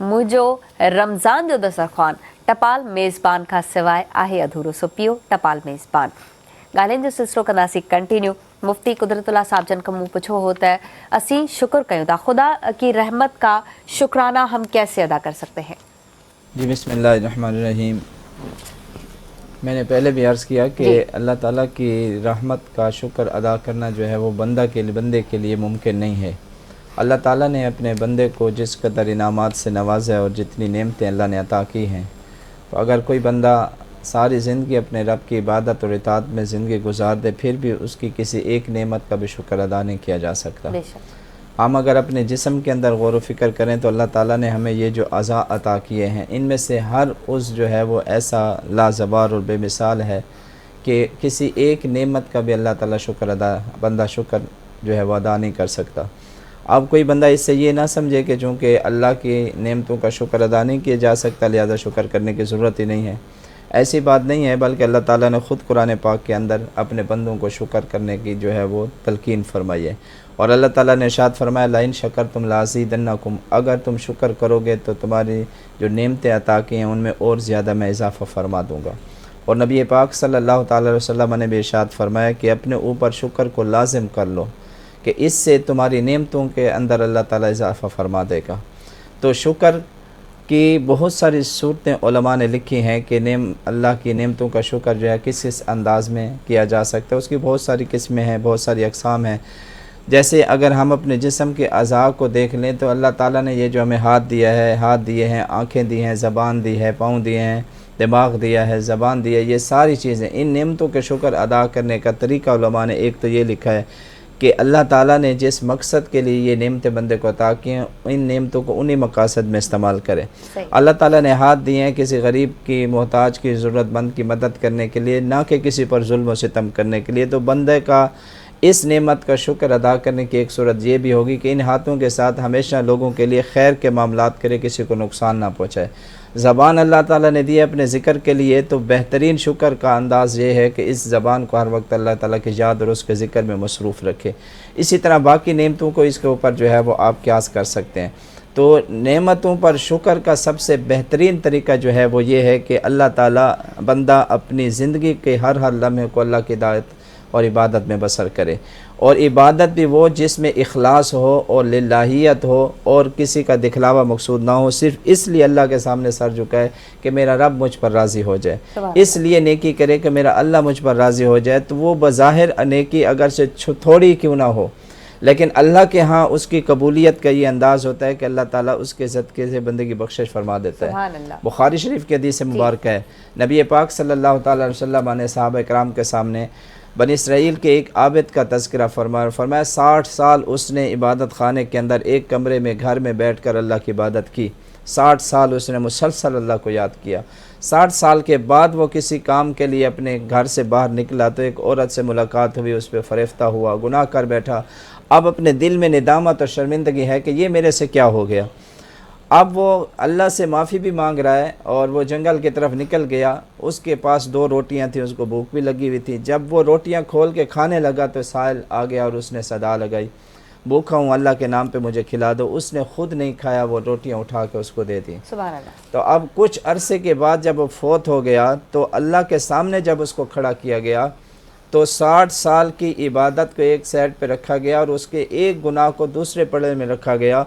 मुंहिंजो रमज़ान जो दस्तरख़्वान टपाल मेज़बान खां सवाइ आहे अधूरो। सो पियो टपाल मेज़बान। ॻाल्हियुनि जो सिलसिलो कंदासीं कंटिन्यू। मुफ्ती कुदरतुल्लाह साहब जन खां मूं पुछो हो त असीं शुक्र कयूं था, खुदा की रहमत का शुक्राना हम कैसे अदा कर सकते हैं? जी बिस्मिल्लाहिर्रहमानिर्रहीम। मैंने पहले भी अर्ज़ किया कि अल्लाह ताला की रहमत का शुक्र अदा करना जो है वो बंदे के लिए मुमकिन नहीं है। अल्लाह ताला ने अपने बंदे को जिस कदर इनामात से नवाजा है और जितनी नेमतें अल्लाह ने अता की हैं, तो अगर कोई बंदा सारी ज़िंदगी अपने रब की इबादत और इताअत में ज़िंदगी गुजार दे फिर भी उसकी किसी एक नेमत का भी शुक्र अदा नहीं किया जा सकता। हम अगर अपने जिस्म के अंदर गौर व फिक्र करें तो अल्लाह ताला ने हमें ये जो अज़ा अता किए हैं, इनमें से हर उस जो है वो ऐसा लाजवार और बेमिसाल है कि किसी एक नेमत का भी अल्लाह ताला बंदा शुक्र जो है वो अदा नहीं कर सकता। अब कोई बंदा इससे ये ना समझे कि चूँकि अल्लाह की नेमतों का शुक्र अदा नहीं किया जा सकता लिहाजा शुक्र करने की ज़रूरत ही नहीं है। ऐसी बात नहीं है, बल्कि अल्लाह ताला ने ख़ुद कुरान पाक के अंदर अपने बंदों को शुक्र करने की जो है वो तलकीन फरमाई है। और अल्लाह ताला ने इरशाद फरमाया लाइन शकर तुम लाज़ीदन्नकुम, अगर तुम शुक्र करोगे तो तुम्हारी जो नेमतें अता की हैं उनमें और ज़्यादा मैं इजाफ़ा फरमा दूँगा। और नबी पाक सल्लल्लाहु अलैहि वसल्लम ने भी इरशाद फरमाया कि अपने ऊपर शुक्र को लाजिम कर लो कि इससे तुम्हारी नेमतों के अंदर अल्लाह ताला इजाफ़ा फरमा देगा। तो शुक्र की बहुत सारी सूरतें उलमा ने लिखी हैं कि अल्लाह की नेमतों का शुक्र जो है किस किस अंदाज़ में किया जा सकता है। उसकी बहुत सारी किस्में हैं, बहुत सारी अक़साम हैं। जैसे अगर हम अपने जिस्म के अज़ा को देख लें तो अल्लाह ताला ने ये जो हमें हाथ दिए हैं, आँखें दी हैं, ज़बान दी है, पाँव दिए हैं, दिमाग दिया है, ज़बान दी है, ये सारी चीज़ें, इन नेमतों के शुक्र अदा करने का तरीका उलमा ने एक तो ये लिखा है कि अल्लाह ताला ने जिस मकसद के लिए ये नेमतें बंदे को अता की हैं इन नेमतों को उन्हीं मकासद में इस्तेमाल करें। अल्लाह ताला ने हाथ दिए हैं किसी गरीब की, मोहताज की, ज़रूरतमंद की मदद करने के लिए, ना कि किसी पर जुल्म व सितम करने के लिए। तो बंदे का इस नेमत का शुक्र अदा करने की एक सूरत ये भी होगी कि इन हाथों के साथ हमेशा लोगों के लिए खैर के मामलात करे, किसी को नुकसान ना पहुँचाए। ज़बान अल्लाह ताला ने दी है अपने ज़िक्र के लिए, तो बेहतरीन शुक्र का अंदाज़ ये है कि इस ज़बान को हर वक्त अल्लाह ताला की याद और उसके ज़िक्र में मसरूफ़ रखे। इसी तरह बाकी नेमतों को इसके ऊपर जो है वो आप क़यास कर सकते हैं। तो नेमतों पर शुक्र का सबसे बेहतरीन तरीका जो है वो ये है कि अल्लाह ताला बंदा अपनी ज़िंदगी के हर लम्हे को अल्लाह की दावत और इबादत में बसर करे, और इबादत भी वो जिसमें इखलास हो और लिल्लाहियत हो और किसी का दिखलावा मकसूद ना हो, सिर्फ इसलिए अल्लाह के सामने सर झुकाए कि मेरा रब मुझ पर राज़ी हो जाए, इसलिए नेकी करे कि मेरा अल्लाह मुझ पर राज़ी हो जाए। तो वो बज़ाहिर नेकी अगर से थोड़ी क्यों ना हो, लेकिन अल्लाह के यहाँ उसकी कबूलियत का ये अंदाज़ होता है कि अल्लाह ताला उसके सदक़े से बंदे की बख्शिश फरमा देता है। बुखारी शरीफ के हदीस मुबारक है, नबी पाक सल्लल्लाहु अलैहि वसल्लम ने सहाबा इकराम के सामने बनी इसराइल के एक आबिद का तज़किरा फरमाया 60 साल उसने इबादत खाने के अंदर एक कमरे में घर में बैठकर अल्लाह की इबादत की। 60 साल उसने मुसलसल अल्लाह को याद किया। 60 साल के बाद वो किसी काम के लिए अपने घर से बाहर निकला तो एक औरत से मुलाकात हुई, उस पर फ़रेफ्ता हुआ, गुनाह कर बैठा। अब अपने दिल में निदामत और शर्मिंदगी है कि ये मेरे से क्या हो गया। अब वो अल्लाह से माफ़ी भी मांग रहा है और वो जंगल की तरफ निकल गया। उसके पास 2 रोटियां थी, उसको भूख भी लगी हुई थी। जब वो रोटियां खोल के खाने लगा तो साहिल आ गया और उसने सदा लगाई, भूखा हूँ, अल्लाह के नाम पे मुझे खिला दो। उसने ख़ुद नहीं खाया, वो रोटियां उठा के उसको दे दी। सुभान अल्लाह। तो अब कुछ अरसे के बाद जब वो फोत हो गया तो अल्लाह के सामने जब उसको खड़ा किया गया तो 60 साल की इबादत को एक साइड पे रखा गया और उसके एक गुनाह को दूसरे पड़े में रखा गया।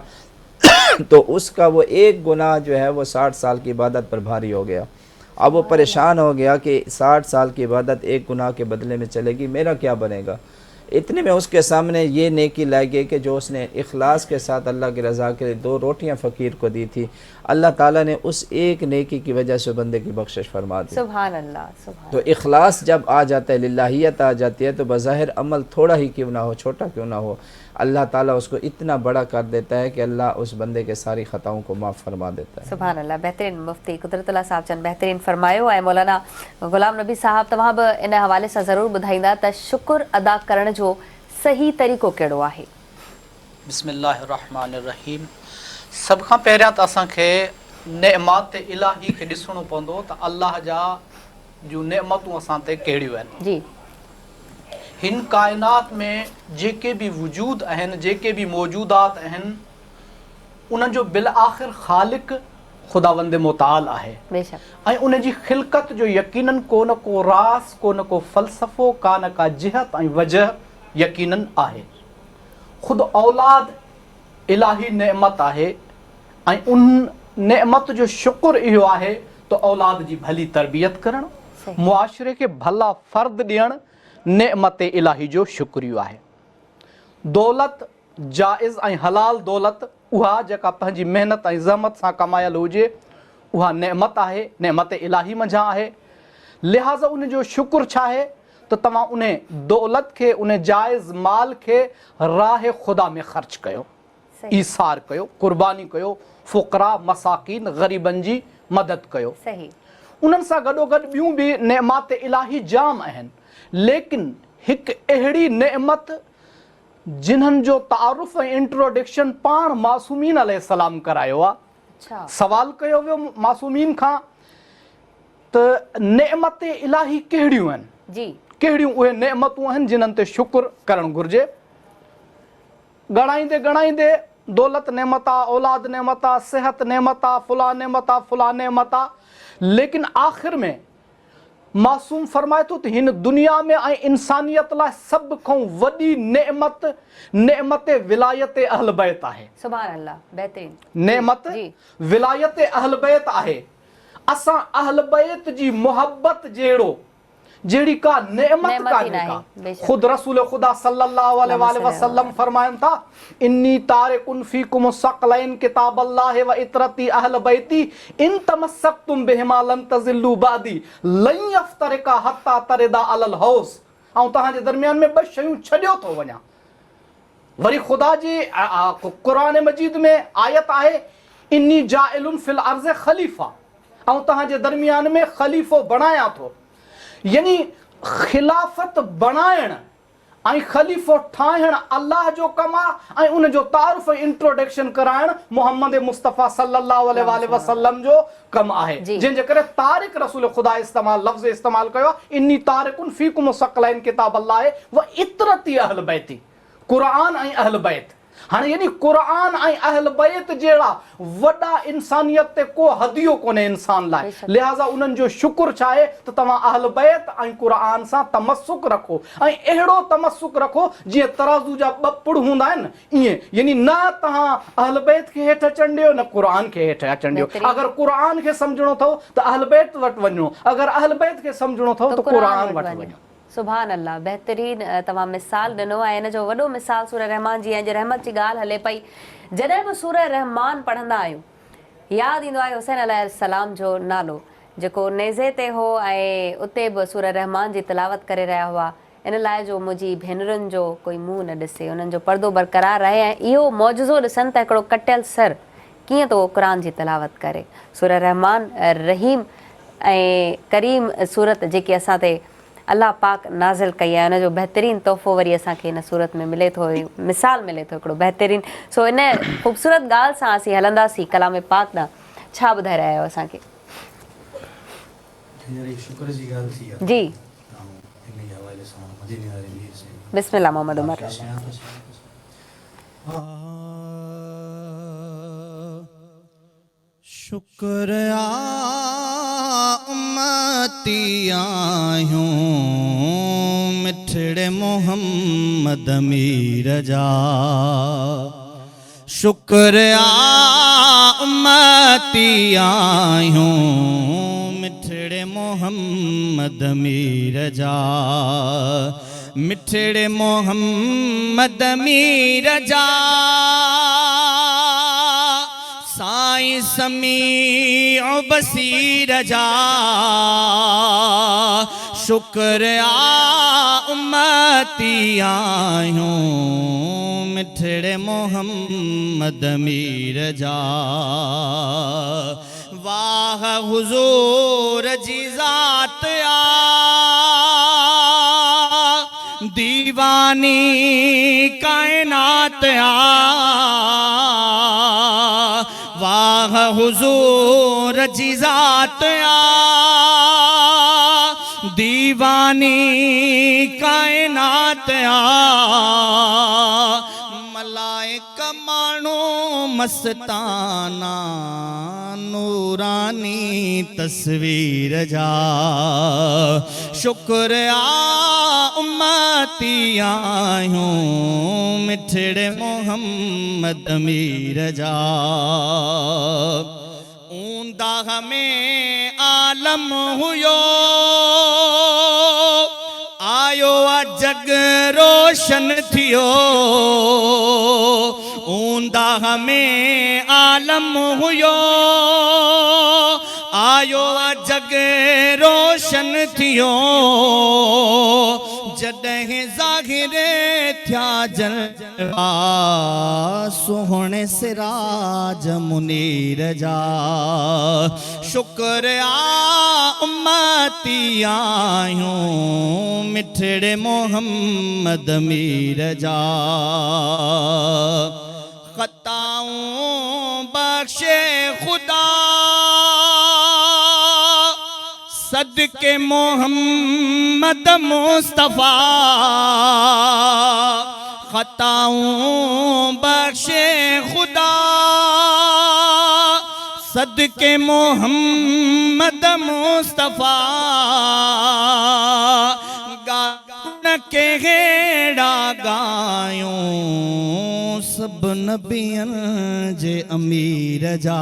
तो उसका वो एक गुनाह जो है वो 60 साल की इबादत पर भारी हो गया। अब वो परेशान हो गया कि 60 साल की इबादत एक गुनाह के बदले में चलेगी, मेरा क्या बनेगा। इतने में उसके सामने ये नेकी लाई गई कि जो उसने इखलास के साथ अल्लाह की रज़ा के लिए 2 रोटियां फ़कीर को दी थी, अल्लाह ताला ने उस एक नेकी की वजह से बंदे की बख्शिश फरमा दी। सुभान अल्लाह, सुभान। तो इखलास जब आ जाता है, लिल्लाहियत आ जाती है, तो बज़ाहिर अमल थोड़ा ही क्यों ना हो, छोटा क्यों ना हो, اللہ تعالیٰ اس کو اتنا بڑا کر دیتا ہے کہ اللہ اس بندے کے ساری خطاؤں کو معاف فرما دیتا ہے. سبحان اللہ. بہترین مفتی قدرت اللہ صاحب چند بہترین فرماयो. ऐं मौलाना गुलाम नबी साहब तव्हां बि इन हवाले सां ज़रूरु ॿुधाईंदा त शुक्र अदा करण जो सही तरीक़ो कहिड़ो आहे? बिस्मिल्लाहिर्रहमानिर्रहीम. सभ खां पहिरियां त असांखे नेमत इलाही खे ॾिसणो पवंदो त अल्लाह जा जूं नेमतूं असां ते कहिड़ियूं आहिनि. जी. हिन काइनात में जेके बि वजूद आहिनि, जेके बि मौजूदात आहिनि, उन्हनि जो बिल आख़िर ख़ालिक ख़ुदावंद मुताल आहे. बेशक. ऐं उन जी ख़िलक़त जो यकीनन को न को रास, को न को फ़लसफ़ो, का न का जिहत ऐं वजह यकीनन आहे. ख़ुदि औलाद इलाही नेमत आहे ऐं उन नेमत जो शुक्र इहो आहे त औलाद जी भली तरबियत करणु, मुआशिरे खे भला फ़र्द ॾियणु नेमत इलाही जो शुक्रियो आहे. दौलत जाइज़ ऐं हलाल दौलत उहा जेका पंहिंजी महिनत ऐं ज़हमत सां कमायल हुजे उहा नेमत आहे, नेमत इलाही मंझां आहे. लिहाज़ा उन जो शुक्र छा आहे त तव्हां उन दौलत खे, उन जाइज़ माल खे राह ख़ुदा में ख़र्च कयो, ईसार कयो, क़ुर्बानी कयो, फ़ुक़रा मसाकीन ग़रीबनि जी मदद कयो. उन्हनि सां गॾोगॾु ॿियूं बि नेमत इलाही जाम आहिनि, लेकिन हिकु अहिड़ी नेमत जिन्हनि जो तारुफ़ ऐं इंट्रोडक्शन पाण मासूमीन अलैहिस्सलाम करायो आहे. सवाल कयो वियो मासूमीन खां त नेमत इलाही कहिड़ियूं आहिनि जी, कहिड़ियूं उहे नेमतूं आहिनि जिन्हनि ते शुक्र करणु घुरिजे. ॻणाईंदे ॻणाईंदे दौलत नेमत आहे, औलाद नेमत आहे, सिहत नेमत आहे, फुला नेमत आहे, फुला नेमत आहे, लेकिन आख़िर में मासूम फरमाए थो त हिन दुनिया में ऐं इंसानियत लाइ सभ खां वॾी नेमत नेमत विलायत अहल बैत आहे. सुभान अल्लाह. बहितरीन नेमत विलायत अहल बैत आहे. असां अहल बैत जी मोहब्बत जहिड़ी का नेमत कान्हे का. ख़ुदि रसूल ख़ुदा सल्लल्लाहु अलैहि वसल्लम फरमाइनि था इन्नी तारिकुन फीकुम सकलैन किताबल्लाहि व इतरती अहल बैती इन तमस्सक्तुम बिहिमा लन तज़िल्लू बादी लन यफ्तरिका हत्ता तरिदा अलल हौस. ऐं तव्हांजे दरमियान में ॿ शयूं छॾियो थो वञा. वरी ख़ुदा जी क़ुरान मजीद में आयत आहे इन्नी जाइलुन फिल अर्ज़ ख़लीफ़ा, ऐं तव्हांजे दरमियान में ख़लीफ़ो बणायां थो. यानी खिलाफत बणाइण ऐं ख़लीफ़ो ठाहिण अल्लाह जो कमु आहे ऐं उन जो तारुफ़ इंट्रोडक्शन कराइण मोहम्मद मुस्तफ़ा सल्लल्लाहु अलैहि वसल्लम जो कमु आहे. जंहिंजे करे तारिक रसूल ख़ुदा लफ़्ज़ इस्तेमालु कयो आहे इन्नी तारिकुन फीकुम सकलैन किताबल्लाहि व इतरती अहल बैती, क़ुरान ऐं अहल बैत. हाणे यानी क़ुरान ऐं अहल बैत जहिड़ा वॾा इंसानियत ते को हदियो कोन्हे इंसान लाइ. लिहाज़ा उन्हनि जो शुक्र छा आहे त तव्हां अहल बैत ऐं क़ुरान सां तमस्सुक रखो ऐं अहिड़ो तमस्सुक रखो जीअं तराज़ू जा ॿ पुड़ हूंदा आहिनि ईअं. यानी न तव्हां अहल बैत खे हेठि अचणु ॾियो न क़ुरान खे हेठि अचणु ॾियो. अगरि क़ुरान खे सम्झणो अथव त अहल बैत वटि वञो, अगरि अहल बैत खे सम्झणो अथव त क़ुरान वटि वञो. सुभान अल्लाह. बहितरीन तव्हां मिसाल ॾिनो आहे. इन जो वॾो मिसाल सूरह रहमान जी. ऐं जे रहमत जी ॻाल्हि हले पई, जॾहिं बि सूरह रहमान पढ़ंदा आहियूं यादि ईंदो आहे हुसैन अलैहिस्सलाम जो नालो जेको नेज़े ते हो ऐं उते बि सूरह रहमान जी तिलावत करे रहिया हुआ. इन लाइ जो मुंहिंजी भेनरुनि जो कोई मुंहुं न ॾिसे, उन्हनि जो पर्दो बरक़रार रहे ऐं इहो मौजज़ो ॾिसनि त हिकिड़ो कटियल सर कीअं थो क़ुरान जी तिलावत करे. सूरह रहमान रहीम ऐं करीम सूरत जेकी असां ते अल्लाह पाक नाज़िल कई आहे उन जो बहितरीन तोहफ़ो वरी असांखे हिन सूरत में मिले थो, मिसाल मिले थो हिकिड़ो बहितरीन. सो इन ख़ूबसूरत ॻाल्हि सां असीं हलंदासीं कलाम पाक ॾांहुं. छा ॿुधाए रहिया आहियो असांखे? जी बिस्मिल्लाह मोहम्मद उमर. शुक्र उम्मती आहियूं मिठड़े मोहम्मद मीर जा. शुक्र उम्मती आहियूं मिठड़े मोहम्मद मीर जा. मिठड़े मोहम्मद मीर जा साईं समीउ बसीर जा. शुक्रिया उम्मती आहियूं मिठड़े मोहम्मद मीर जा वाह हुजूर जी ज़ात आ दीवानी कायनात आ वाह हुजूर जी ज़ात आ दीवानी कायनात आ मलाइक मानो मस्ताना नूरानी तस्वीर जा शुक्रिया उम्मती आहियूं मिठड़े मोहम्मद मीर जा ऊंदा में आलम हुयो आयो आ जग रोशन थियो ऊंदा में आलम हुयो आयो आ जग रोशन थियो जॾहिं ज़ाहिरे थिया जलवा सुहिणे सिराज मुनीर जा शुक्रिया उम्मती आहियूं मिठड़े मोहम्मद मीर जा ख़ताऊं बख्शे खुदा सदके मोहम्मद मुस्तफ़ा ख़ताऊं बख्शे खुदा सदके मोहम्मद मुस्तफ़ा गान के हेड़ा गायूं सब नबियन जे अमीर जा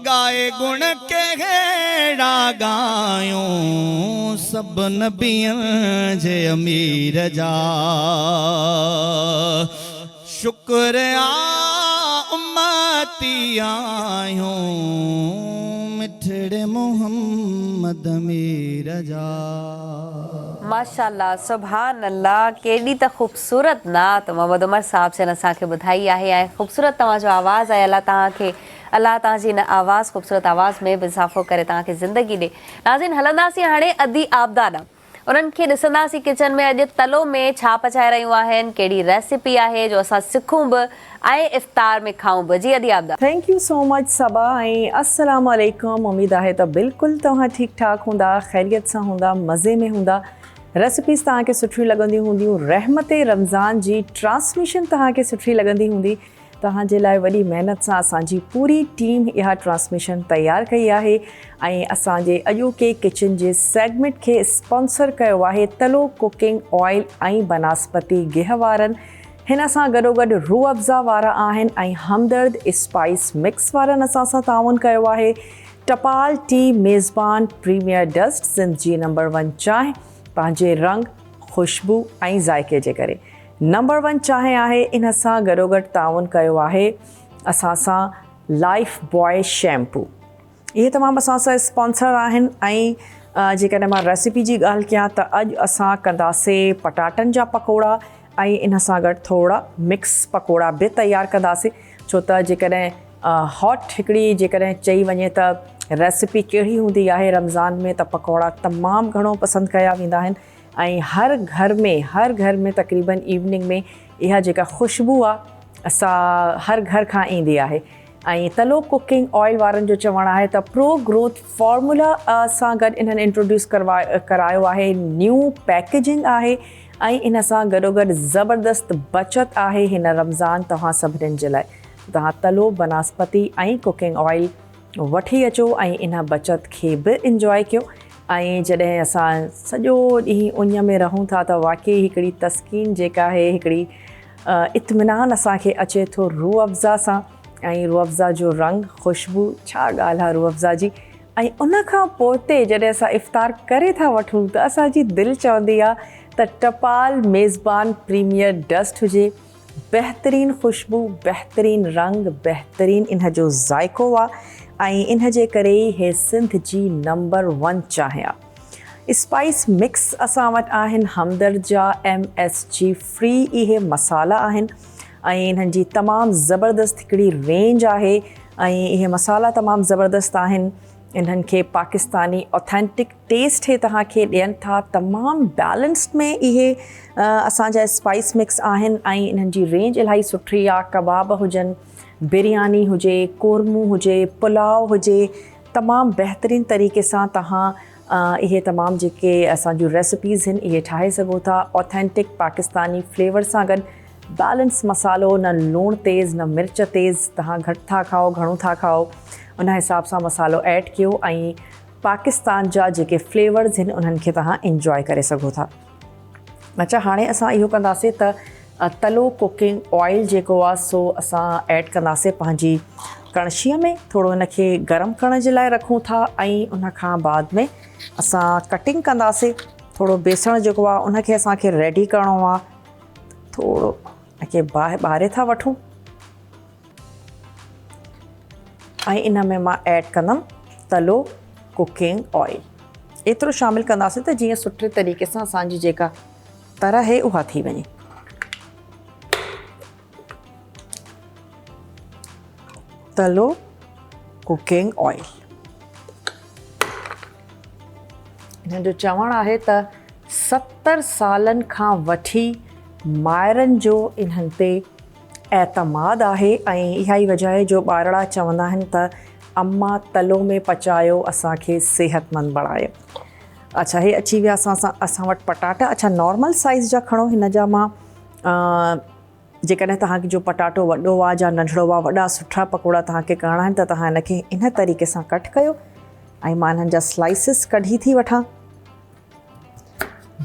गाए गुण के हेड़ा गायूं सब नबियन जे अमीर जा शुक्रिया उम्मती आहियूं मिठड़े मोहम्मद मीर जा माशाल्लाह सुभान अल्लाह केॾी त ख़ूबसूरत नात मोहम्मद उमर साहब से असांखे ॿुधाई आहे ऐं ख़ूबसूरत तव्हांजो आवाज़ आहे अल्लाह तव्हांजी इन आवाज़ ख़ूबसूरत आवाज़ में बि इज़ाफ़ो करे तव्हांखे ज़िंदगी ॾे नाज़रीन हलंदासीं हाणे अदी आबदा ॾांहुं उन्हनि खे ॾिसंदासीं किचन में अॼु तलो में छा पचाए रहियूं आहिनि कहिड़ी रेसिपी आहे जो असां सिखूं बि ऐं इफ़्तार में खाऊं बि जी अदी Abida thank you so much सबा ऐं अस्सलाम वालेकुम उम्मीद आहे त बिल्कुलु तव्हां ठीकु ठाक हूंदा ख़ैरियत सां हूंदा मज़े में हूंदा रेसिपीज़ तव्हांखे सुठियूं लॻंदियूं हूंदियूं रहमत रमज़ान जी ट्रांसमिशन तव्हांखे सुठी लॻंदी हूंदी तव्हांजे लाइ वॾी महिनत सां असांजी पूरी टीम इहा ट्रांसमिशन तयारु कई आहे ऐं असांजे अॼोके किचन जे सेगमेंट खे स्पॉन्सर कयो आहे तलो कुकिंग ऑयल ऐं बनास्पति गिह वारनि हिन सां गॾोगॾु रूह अफ़ज़ा वारा आहिनि ऐं हमदर्द स्पाइस मिक्स वारनि असां सां ताउन कयो आहे टपाल टी मेज़बान प्रीमियर डस्ट सिंध जी नंबर 1 चांहि पंहिंजे रंग ख़ुशबू ऐं ज़ाइक़े जे करे नंबर 1 चांहि आहे इन सां गॾोगॾु ताउन कयो आहे असां सां लाइफ बॉय शैम्पू इहे तमामु असां सां स्पॉन्सर आहिनि ऐं जेकॾहिं मां रेसिपी जी ॻाल्हि कयां त अॼु असां कंदासीं पटाटनि जा पकोड़ा ऐं इन सां गॾु थोरा मिक्स पकोड़ा बि तयारु कंदासीं छो त जेकॾहिं हॉट हिकिड़ी जेकॾहिं चई वञे त रेसिपी कहिड़ी हूंदी आहे रमज़ान में त पकोड़ा तमामु घणो पसंदि कया वेंदा आहिनि ऐं हर घर में तक़रीबन इवनिंग में इहा जेका ख़ुशबू आहे असां हर घर खां ईंदी आहे ऐं तलो कुकिंग ऑयल वारनि जो चवणु आहे त प्रो ग्रोथ फॉर्मूला सां गॾु इन्हनि इंट्रोड्यूस करायो आहे न्यू पैकेजिंग आहे ऐं इन सां गॾोगॾु ज़बरदस्त बचत आहे हिन रमज़ान तव्हां सभिनीनि जे लाइ तव्हां तलो बनास्पति ऐं कुकिंग ऑयल वठी अचो ऐं इन बचत खे बि इंजॉय कयो ऐं जॾहिं असां सॼो ॾींहुं उञ में रहूं था त वाक़ई हिकिड़ी तस्कीन जेका आहे हिकिड़ी इत्मिनान असांखे अचे थो रूह अफ़ज़ा सां ऐं रूह अफ़ज़ा जो रंग ख़ुशबू छा ॻाल्हि आहे रूह अफ़ज़ा जी ऐं उन खां पोइ जॾहिं असां इफ़्तार करे था वठूं त असांजी दिलि चवंदी आहे त टपाल मेज़बान प्रीमियर डस्ट हुजे बहितरीन ख़ुशबू बहितरीन रंग बहितरीन इन जो ज़ाइक़ो आहे ऐं इन जे करे ई हे सिंध जी नंबर 1 चांहि आहे स्पाइस मिक्स असां वटि आहिनि हमदर्द जा MSG फ्री इहे मसाला आहिनि ऐं इन्हनि जी तमामु ज़बरदस्त हिकिड़ी रेंज आहे ऐं इहे मसाला तमामु ज़बरदस्त आहिनि इन्हनि खे पाकिस्तानी ऑथेंटिक टेस्ट हे तव्हांखे ॾियनि था तमामु बैलेंस्ड में इहे असांजा स्पाइस मिक्स आहिनि ऐं इन्हनि जी रेंज इलाही सुठी आहे कबाब हुजनि बिरयानी हुजे कोरमू हुजे पुलाव हुजे तमामु बहितरीनु तरीक़े सां तव्हां इहे तमामु जेके असांजूं रेसिपीज़ आहिनि इहे ठाहे सघो था ऑथेंटिक पाकिस्तानी फ्लेवर सां गॾु बैलेंस मसालो न लूणु तेज़ न मिर्च तेज़ तव्हां घटि था खाओ घणो था खाओ उन हिसाब सां मसालो ऐड कयो ऐं पाकिस्तान जा जेके फ्लेवर्स आहिनि उन्हनि खे तव्हां इंजॉय करे सघो था। अच्छा हाणे असां इहो कंदासीं त तलो कुकिंग ऑयल जेको आहे सो असां ऐड कंदासीं पंहिंजी कणशीअ में थोरो हिनखे गरम करण जे लाइ रखूं था ऐं उन खां बाद में असां कटिंग कंदासीं थोरो बेसण जेको आहे उनखे असांखे रेडी करिणो आहे थोरो हिनखे ॿारे था वठूं ऐं इन में मां ऐड कंदमि तलो कुकिंग ऑयल एतिरो शामिलु कंदासीं त जीअं सुठे तरीक़े सां असांजी जेका तरह आहे उहा थी वञे। तलो कुकिंग ऑयल हिन जो चवणु आहे त 70 सालनि खां वठी माहिरनि जो इन्हनि ते एतमाद आहे ऐं इहा ई वजह आहे जो ॿारड़ा चवंदा आहिनि त अम्मा तलो में पचायो असांखे सिहतमंद बणायो। अच्छा हे अची विया असां वटि पटाटा अच्छा नॉर्मल साइज़ जा खणो हिन जा मां जेकॾहिं तव्हांखे जो पटाटो वॾो आहे या नंढड़ो आहे वॾा सुठा पकोड़ा तव्हांखे करणा आहिनि त तव्हां हिनखे इन तरीक़े सां कट कयो ऐं मां हिननि जा स्लाइसिस कढी थी वठां।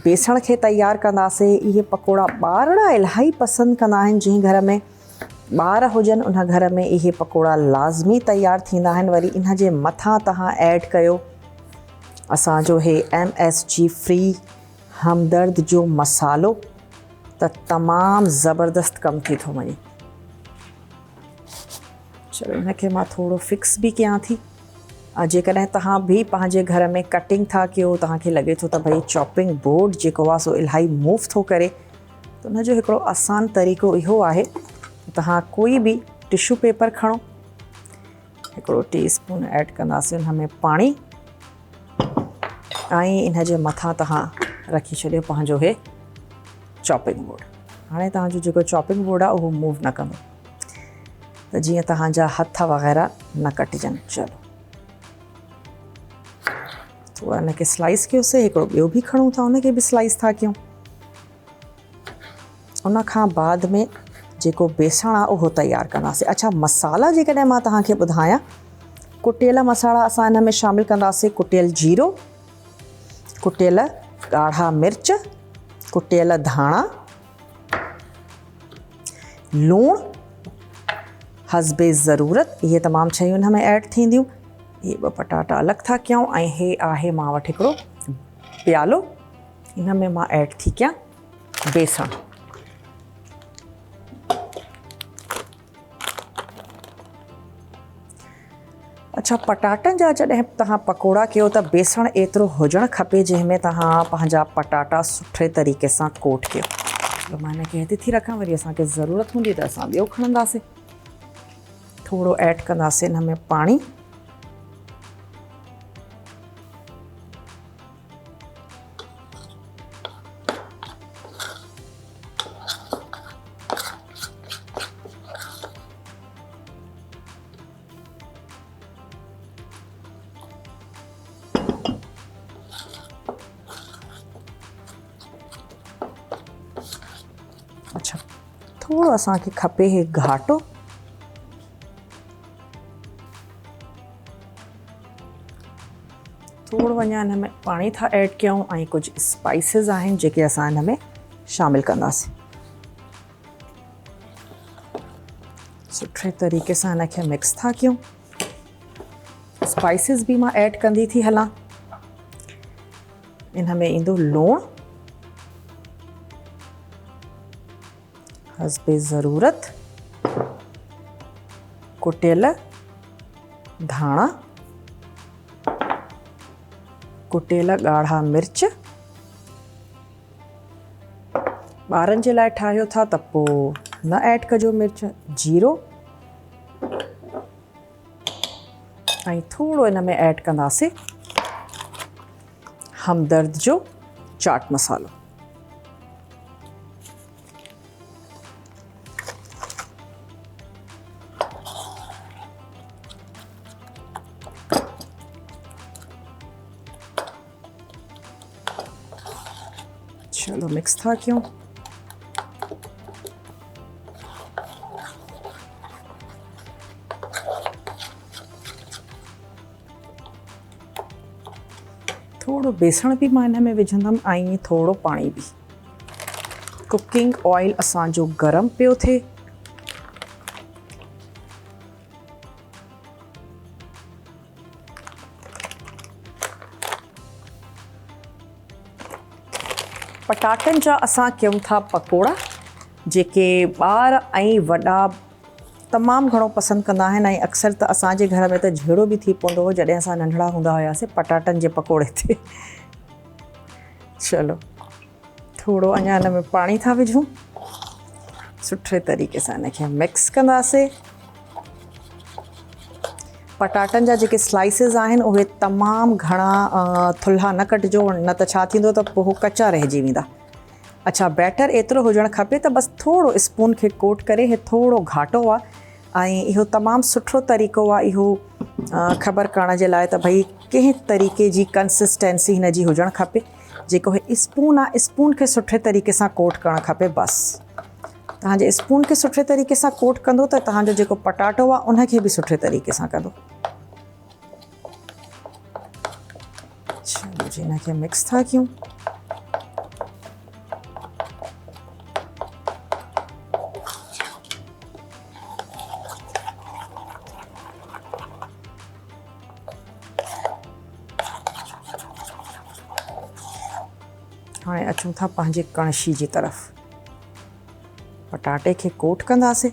बेसण खे तयारु कंदासीं इहे पकोड़ा ॿारड़ा इलाही पसंदि कंदा आहिनि जंहिं घर में ॿार हुजनि उन घर में इहे पकोड़ा लाज़मी तयारु थींदा आहिनि। वरी इन जे मथां तव्हां ऐड कयो असांजो हे MSG फ्री हमदर्द जो मसालो त तमामु ज़बरदस्त कमु थी थो वञे। चलो हिनखे मां थोरो फिक्स बि कयां थी जेकॾहिं तव्हां बि पंहिंजे घर में कटिंग था कयो तव्हांखे लॻे थो त भई चॉपिंग बोर्ड जेको आहे सो इलाही मूव थो करे त उनजो हिकिड़ो आसान तरीक़ो इहो आहे तव्हां कोई बि टिशू पेपर खणो हिकिड़ो टीस्पून ऐड कंदासीं हुन में पाणी ऐं इन जे मथां तव्हां रखी छॾियो पंहिंजो हे चॉपिंग बोर्ड। हाणे तव्हांजो जेको चॉपिंग बोर्ड आहे उहो मूव न कंदो त जीअं तव्हांजा हथ वग़ैरह न कटिजनि। चलो थोड़ा हिनखे स्लाइस कयोसीं हिकिड़ो ॿियो बि खणूं था उनखे बि स्लाइस था कयूं। उन खां बाद में जेको बेसण आहे उहो तयारु कंदासीं। अच्छा मसाला जेकॾहिं मां तव्हांखे ॿुधायां कुटियल मसाला असां हिन में शामिलु कंदासीं कुटियल जीरो कुटियल ॻाढ़ा मिर्च कुटियल धाणा लूणु हस्बे ज़रूरत इहे तमामु शयूं हिन में ऐड थींदियूं। इहे ॿ पटाटा अलॻि था कयूं ऐं हे आहे मां वटि हिकिड़ो प्यालो हिन में मां ऐड थी कयां बेसण। अच्छा पटाटनि जा जॾहिं तव्हां पकोड़ा कयो त बेसण एतिरो हुजणु खपे जंहिंमें तव्हां पंहिंजा पटाटा सुठे तरीक़े सां कोट कयो। चलो मां हिनखे हिते थी रखां वरी असांखे ज़रूरत हूंदी त असां ॿियो खणंदासीं। थोरो ऐड कंदासीं हिन में पाणी अच्छा थोरो असांखे खपे हे घाटो थोरो अञा हिन में पाणी था ऐड कयूं ऐं कुझु स्पाइसिस आहिनि जेके असां हिन में शामिलु कंदासीं। सुठे तरीक़े सां हिनखे मिक्स था कयूं। स्पाइसिस बि मां ऐड कंदी थी हलां। इन में ईंदो लूणु हस्बे ज़रूरत कुटियल धाणा कुटियल ॻाढ़ा मिर्च, ॿारनि जे लाइ ठाहियो था त पोइ न ऐड कजो मिर्च, जीरो ऐं थोरो इन में ऐड कंदासीं हमदर्द जो चाट मसालो। चलो मिक्स था क्यों। थोड़ो बेसण भी मां इन में विझंदमि ऐं थोड़ो पाणी भी। कुकिंग ऑयल असांजो गरम पियो थिए। पटाटनि जा असां कयूं था पकोड़ा, जेके ॿार ऐं वॾा तमामु घणो पसंदि कंदा आहिनि ऐं अक्सर त असांजे घर में त झेड़ो बि थी पवंदो हो जॾहिं असां नंढड़ा हूंदा हुआसीं पटाटनि जे पकोड़े ते। चलो थोरो अञा हिन में पाणी था विझूं, सुठे तरीक़े सां हिनखे मिक्स कंदासीं। पटाटनि जा जेके स्लाइसिस आहिनि उहे तमामु घणा थुल्हा न कटिजो, न त छा थींदो त पोइ कचा रहिजी वेंदा। अच्छा, बैटर एतिरो हुजणु खपे त बसि थोरो स्पून खे कोट करे, हे थोरो घाटो आहे ऐं इहो तमामु सुठो तरीक़ो आहे इहो ख़बर करण जे लाइ त भई कंहिं तरीक़े जी कंसिस्टेंसी हिन जी हुजणु खपे। जेको हे स्पून आहे, स्पून खे सुठे तरीक़े सां कोट करणु खपे। बसि तव्हांजे स्पून खे सुठे तरीक़े सां कोट कंदो त तव्हांजो जेको पटाटो आहे उनखे बि सुठे तरीक़े सां कंदो। चलो जी, हिनखे मिक्स था कयूं। हाणे अचूं था पंहिंजे कणशी जी तरफ़। पटाटे खे कोट कंदासीं।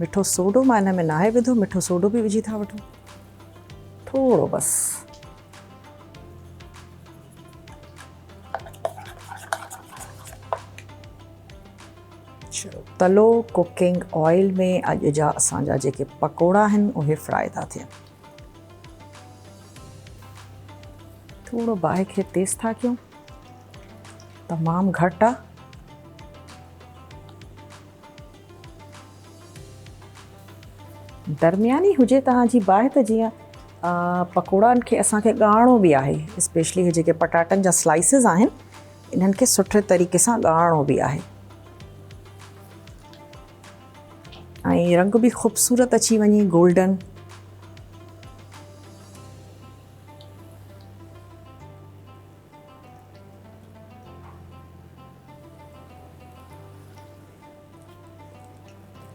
मिठो सोडो मां हिन में नाहे विधो, मिठो सोडो बि विझी था वठूं थोरो बसि। चलो तलो कुकिंग ऑयल में अॼु जा असांजा जेके पकोड़ा आहिनि उहे फ्राई था थियनि। थोरो बाहि खे तेज़ था कयूं, तमामु घटि आहे। दरमियानी हुजे तव्हांजी बाहि त जीअं पकोड़नि खे असांखे ॻाढ़णो बि आहे, स्पेशली हे जेके पटाटनि जा स्लाइसिस आहिनि इन्हनि खे सुठे तरीक़े सां ॻाढ़णो बि आहे ऐं रंग बि ख़ूबसूरत अची वञे गोल्डन।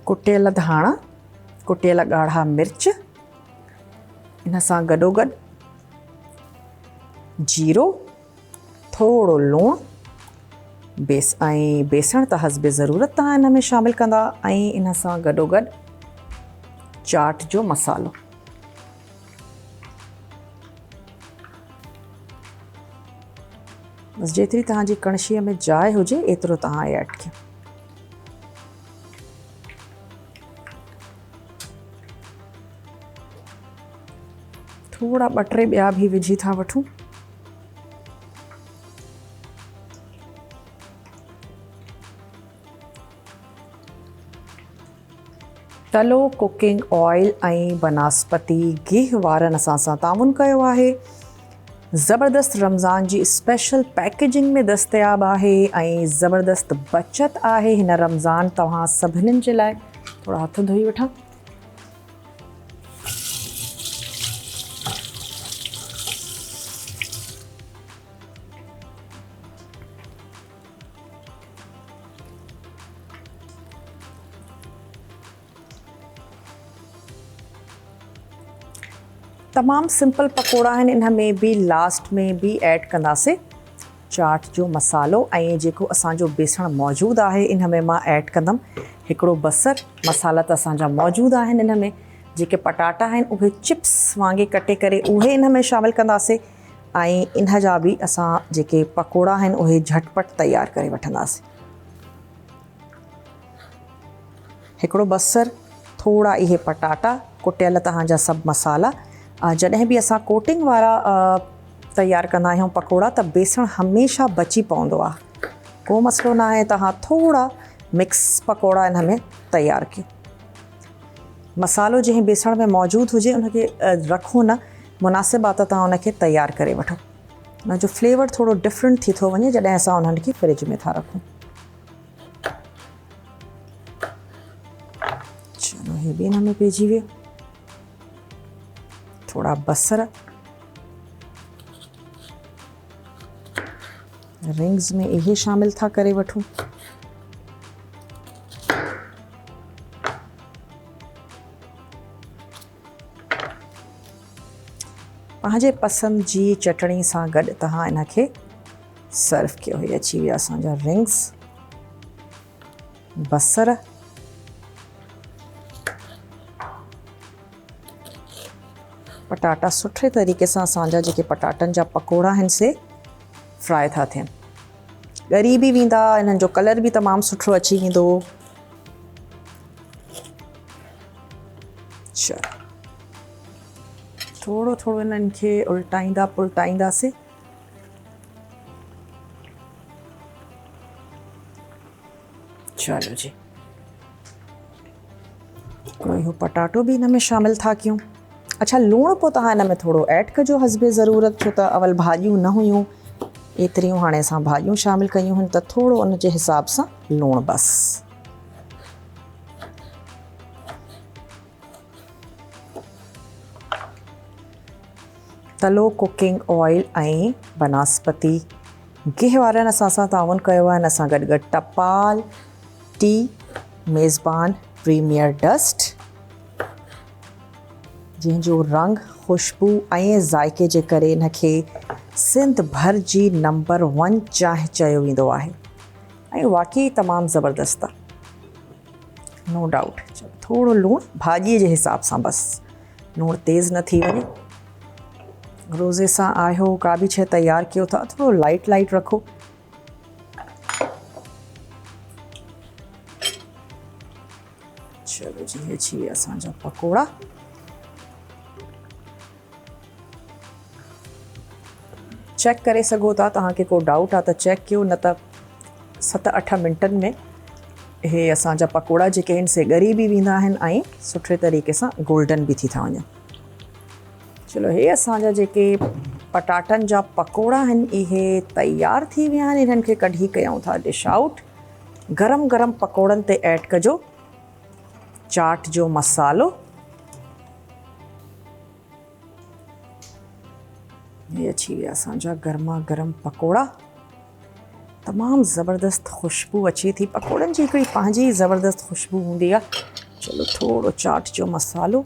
कुटियल धाणा, कुटियल ॻाढ़ा मिर्च, इन सां गॾोगॾु जीरो, थोरो लूणु, बेसण त हस्बे ज़रूरत तव्हां इन में शामिलु कंदा ऐं इन सां गॾोगॾु चाट जो मसालो। बसि जेतिरी तव्हांजी कणशीअ में जाइ हुजे एतिरो तव्हां ऐड कयो। थोड़ा ॿ टे ॿिया बि विझी था वठूं। तलो कुकिंग ऑयल ऐं बनस्पति गिह वारनि असां ताउन कयो आहे। ज़बरदस्त रमज़ान जी स्पेशल पैकेजिंग में दस्तयाब आहे ऐं ज़बरदस्त बचत आहे हिन रमज़ान तव्हां सभिनीनि जे लाइ। थोड़ा हथ धोई वठां। तमामु सिंपल पकोड़ा आहिनि। इन में बि लास्ट में बि ऐड कंदासीं चाट जो मसालो ऐं जेको असांजो बेसण मौजूदु आहे इन में मां ऐड कंदमि हिकिड़ो बसर। मसाला त असांजा मौजूदु आहिनि इन में, जेके पटाटा आहिनि उहे चिप्स वांगुरु कटे करे उहे इन में शामिलु कंदासीं ऐं इन जा बि असां जेके पकोड़ा आहिनि उहे झटपट तयारु करे वठंदासीं। हिकिड़ो बसर, थोरा इहे पटाटा, कुटियल तव्हांजा सभु मसाला। जॾहिं बि असां कोटिंग वारा तयारु कंदा आहियूं पकोड़ा त बेसण हमेशह बची पवंदो आहे, को मसइलो न आहे। तव्हां थोरा मिक्स पकोड़ा इन में तयारु कयो। मसालो जंहिं बेसण में मौजूदु हुजे उनखे रखो न, मुनासिबु आहे त तव्हां उनखे तयारु करे वठो। उनजो फ्लेवर थोरो डिफरेंट थी थो वञे जॾहिं असां उन्हनि खे फ्रिज में था रखूं। चलो हे बि हिन में पइजी वियो। थोरा बसर, रिंग्स में इहे शामिलु था करे वठूं। पंहिंजे पसंदि जी चटणी सां गॾु तव्हां इन खे सर्व कयो। हे अची विया असांजा रिंग्स, बसर, पटाटा सुठे तरीक़े सां असांजा जेके पटाटनि जा पकोड़ा आहिनि से फ्राई था थियनि। ॻरी बि वेंदा, इन्हनि जो कलर बि तमामु सुठो अची वेंदो। चलो थोरो थोरो इन्हनि खे उल्टाईंदा पुल्टाईंदासीं। चलो जी, इहो पटाटो बि हिन में शामिलु था कयूं। अच्छा, लूणु पोइ तव्हां हिन में थोरो ऐड कजो हस्बे ज़रूरत, छो त अवल भाॼियूं न हुयूं एतिरियूं, हाणे असां भाॼियूं शामिलु कयूं आहिनि त थोरो उन जे हिसाब सां लूणु बसि। तलो कुकिंग ऑयल ऐं बनस्पति गिह वारनि असां सां ताउन कयो आहे। असां गॾु गॾु टपाल टी, मेज़बान प्रीमियर डस्ट, जंहिंजो रंग, खुशबू ऐं ज़ाइक़े जे करे इन खे सिंध भर जी नंबर 1 चांहि चयो वेंदो आहे ऐं वाक़ई तमामु ज़बरदस्त आहे, नो डाउट। थोरो लूणु भाॼीअ जे हिसाब सां बसि, लूणु तेज़ न थी वञे। रोज़े सां आहियो, का बि शइ तयारु कयो था, थोरो लाइट लाइट रखो। चलो जी, हे अची विया असांजा पकोड़ा। चेक करे सघो था, तव्हांखे को डाउट आहे त चेक कयो, न त 7-8 मिंटनि में इहे असांजा पकोड़ा जेके आहिनि से ॻरी बि वेंदा आहिनि ऐं सुठे तरीक़े सां गोल्डन बि थी था वञनि। चलो, हे असांजा जेके पटाटनि जा पकोड़ा आहिनि इहे तयारु थी विया आहिनि। इन्हनि खे कढी कयूं था डिश आउट। गरम गरम पकोड़नि ते ऐड कजो चाट जो मसालो। ये अची विया असांजा गर्मा गरम पकोड़ा। तमामु ज़बरदस्त खुशबू अचे थी, पकोड़नि जी हिकिड़ी पंहिंजी ज़बरदस्त खुशबू हूंदी आहे। चलो, थोरो चाट जो मसालो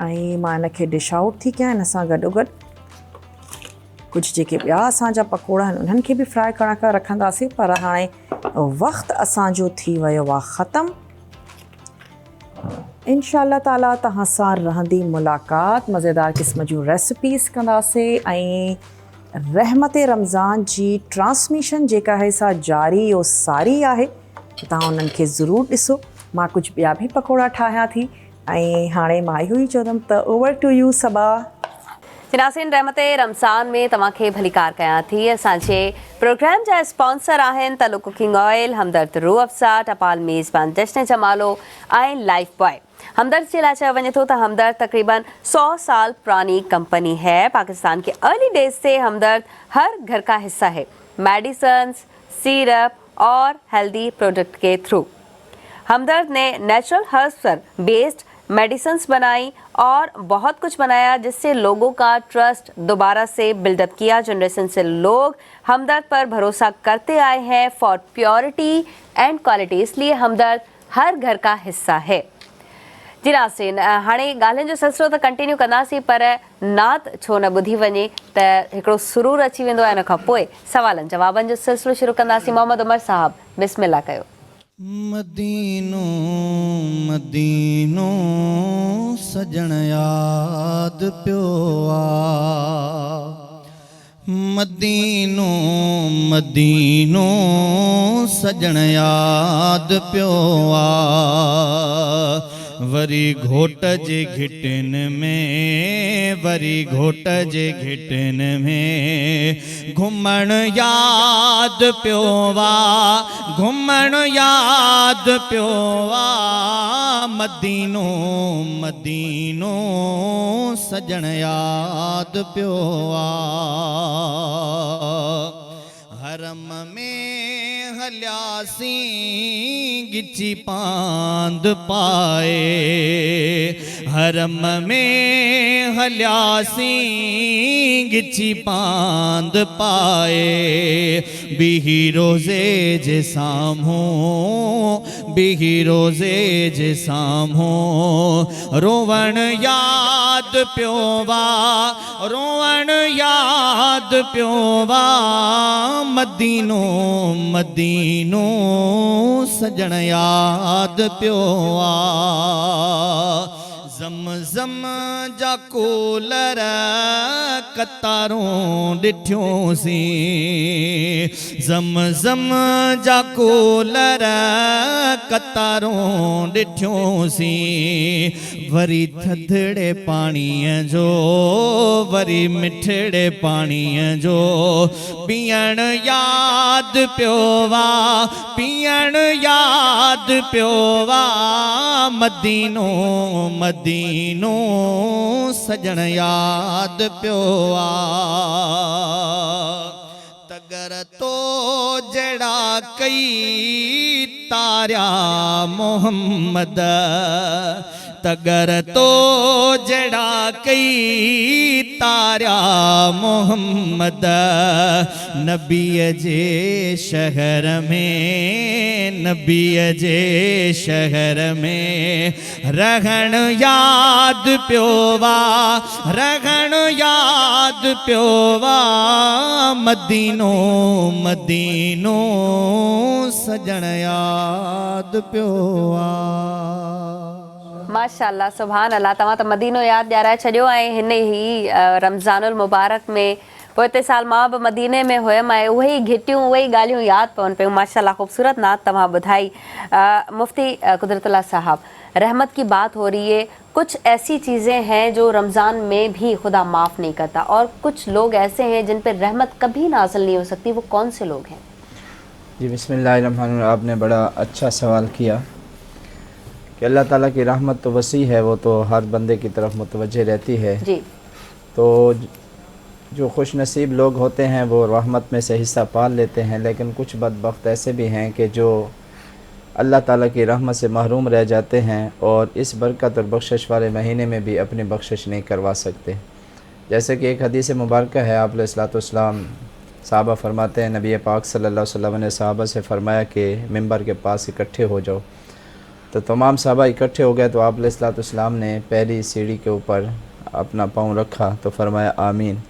ऐं मां इनखे डिश आउट थी कयां। इन सां गॾोगॾु कुझु जेके ॿिया असांजा पकोड़ा आहिनि उन्हनि खे बि फ्राई करण खां रखंदासीं, पर हाणे वक़्तु असांजो थी वियो आहे ख़तमु। इंशाअल्लाह ताला तव्हां सां रहंदी मुलाक़ात, मज़ेदार क़िस्म जूं रेसिपीज़ कंदासीं ऐं रहमत रमज़ान जी ट्रांसमिशन जेका आहे सा जारी और सारी आहे, तव्हां उन्हनि खे ज़रूरु ॾिसो। मां कुझु ॿिया बि पकोड़ा ठाहियां थी ऐं हाणे मां इहो ई चवंदमि त ओवर टू यू सबा। नाज़रीन, रहमत रमज़ान में तव्हांखे भलीकार कयां थी। असांजे प्रोग्राम जा स्पॉन्सर आहिनि तलो कुकिंग ऑयल, हमदर्द रूह अफ़ज़ा, टपाल मेज़बान जश्न जमालो ऐं लाइफ बॉय। हमदर्द जे लाइ चयो वञे थो त हमदर्द तकरीबन 100 साल पुरानी कंपनी है। पाकिस्तान के अर्ली डेज से हमदर्द हर घर का हिस्सा है। मेडिसिन, सिरप और हेल्दी प्रोडक्ट के थ्रू हमदर्द ने नेचुरल हर्ब्स पर बेस्ड मेडिसिन्स बनाई और बहुत कुछ बनाया, जिससे लोगों का ट्रस्ट दोबारा से बिल्डअप किया। जनरेशन से लोग हमदर्द पर भरोसा करते आए हैं फॉर प्योरिटी एंड क्वालिटी, इसलिए हमदर्द हर घर का हिस्सा है। जी नाज़रीन, हाणे ॻाल्हियुनि जो सिलसिलो त कंटिन्यू कंदासीं, पर नात छो न ॿुधी वञे त हिकिड़ो सुरूर अची वेंदो आहे। इन खां पोइ सवालनि जवाबनि जो सिलसिलो शुरू कंदासीं। मोहम्मद उमर साहब, बिस्मिल्लाह कयो। मदीनो मदीनो सजण याद पियो आ मदीनो मदीनो सजण याद पियो आ वरी घोट जे घिटन में वरी घोट जे घिटन में घुमण याद पियो आ घुमण याद पियो आ मदीनो मदीनो सजण याद पियो आ हरम में हलियासी गिची पांद पाए हरम में हलियासी गिची पांद पाए बिही रोज़े जे साम्हूं बिही रोज़े जे साम्हूं रोवण याद पियो वा रोवण याद पियो वा मदीनो मदीनो सजण याद पियो आ ज़म जा कूलर कतारों ॾिठियूं सी ज़म जा कूलर कतारों ॾिठियूं सी वरी थधड़े पाणीअ जो वरी मिठड़े पाणीअ जो पीअण याद पियो वा पीअण याद पियो वा मदीनो मदीनो सजण याद पियो आ तगर तो जड़ा कई तारिया मोहम्मद तगर तो जड़ा कई तारिया मोहम्मद नबीअ जे शहर में नबीअ जे शहर में रहण याद पियो वा रहण याद पियो वा मदीनो मदीनो सजण याद पियो आ माशाअल्लाह सुभान अल्लाह तव्हां त मदीनो यादि ॾियाराए छॾियो ऐं हिन ई रमज़ानुल मुबारक में पोइ साल मां बि मदीने में हुयमि ऐं उहे ई घिटियूं उहे ई ॻाल्हियूं यादि पवनि पियूं माशाअल्लाह ख़ूबसूरत नात तव्हां ॿुधाई मुफ्ती कुदरतुल्लाह साहब रहमत की बात हो रही है कुछ ऐसी चीज़ें हैं जो रमज़ान में भी खुदा माफ़ नहीं करता और कुछ लोग ऐसे हैं जिन पर रहमत कभी नाज़िल नहीं हो सकती वो कौन से लोग हैं जी बिस्मिल्लाहिर्रहमानिर्रहीम आपने बड़ा अच्छा सवाल किया कि अल्लाह ताला की रहमत तो वसी है वो तो हर बंदे की तरफ मुतवज्जे रहती है जी तो जो खुश नसीब लोग होते हैं वो रहमत में से हिस्सा पाल लेते हैं लेकिन कुछ बदबख्त ऐसे भी हैं कि जो अल्लाह ताला की रहमत से महरूम रह जाते हैं और इस बरकत और बख्शिश वाले महीने में भी अपनी बख्शिश नहीं करवा सकते जैसे कि एक हदीस मुबारक है आप अलैहिस्सलाम साहबा फरमाते हैं नबी पाक सल्लल्लाहु अलैहि वसल्लम ने साहबा से फरमाया कि मिंबर के पास इकट्ठे हो जाओ तो तमाम साहबा इकट्ठे हो गए तो आप अलैहिस्सलाम ने पहली सीढ़ी के ऊपर अपना पाँव रखा तो फरमाया आमीन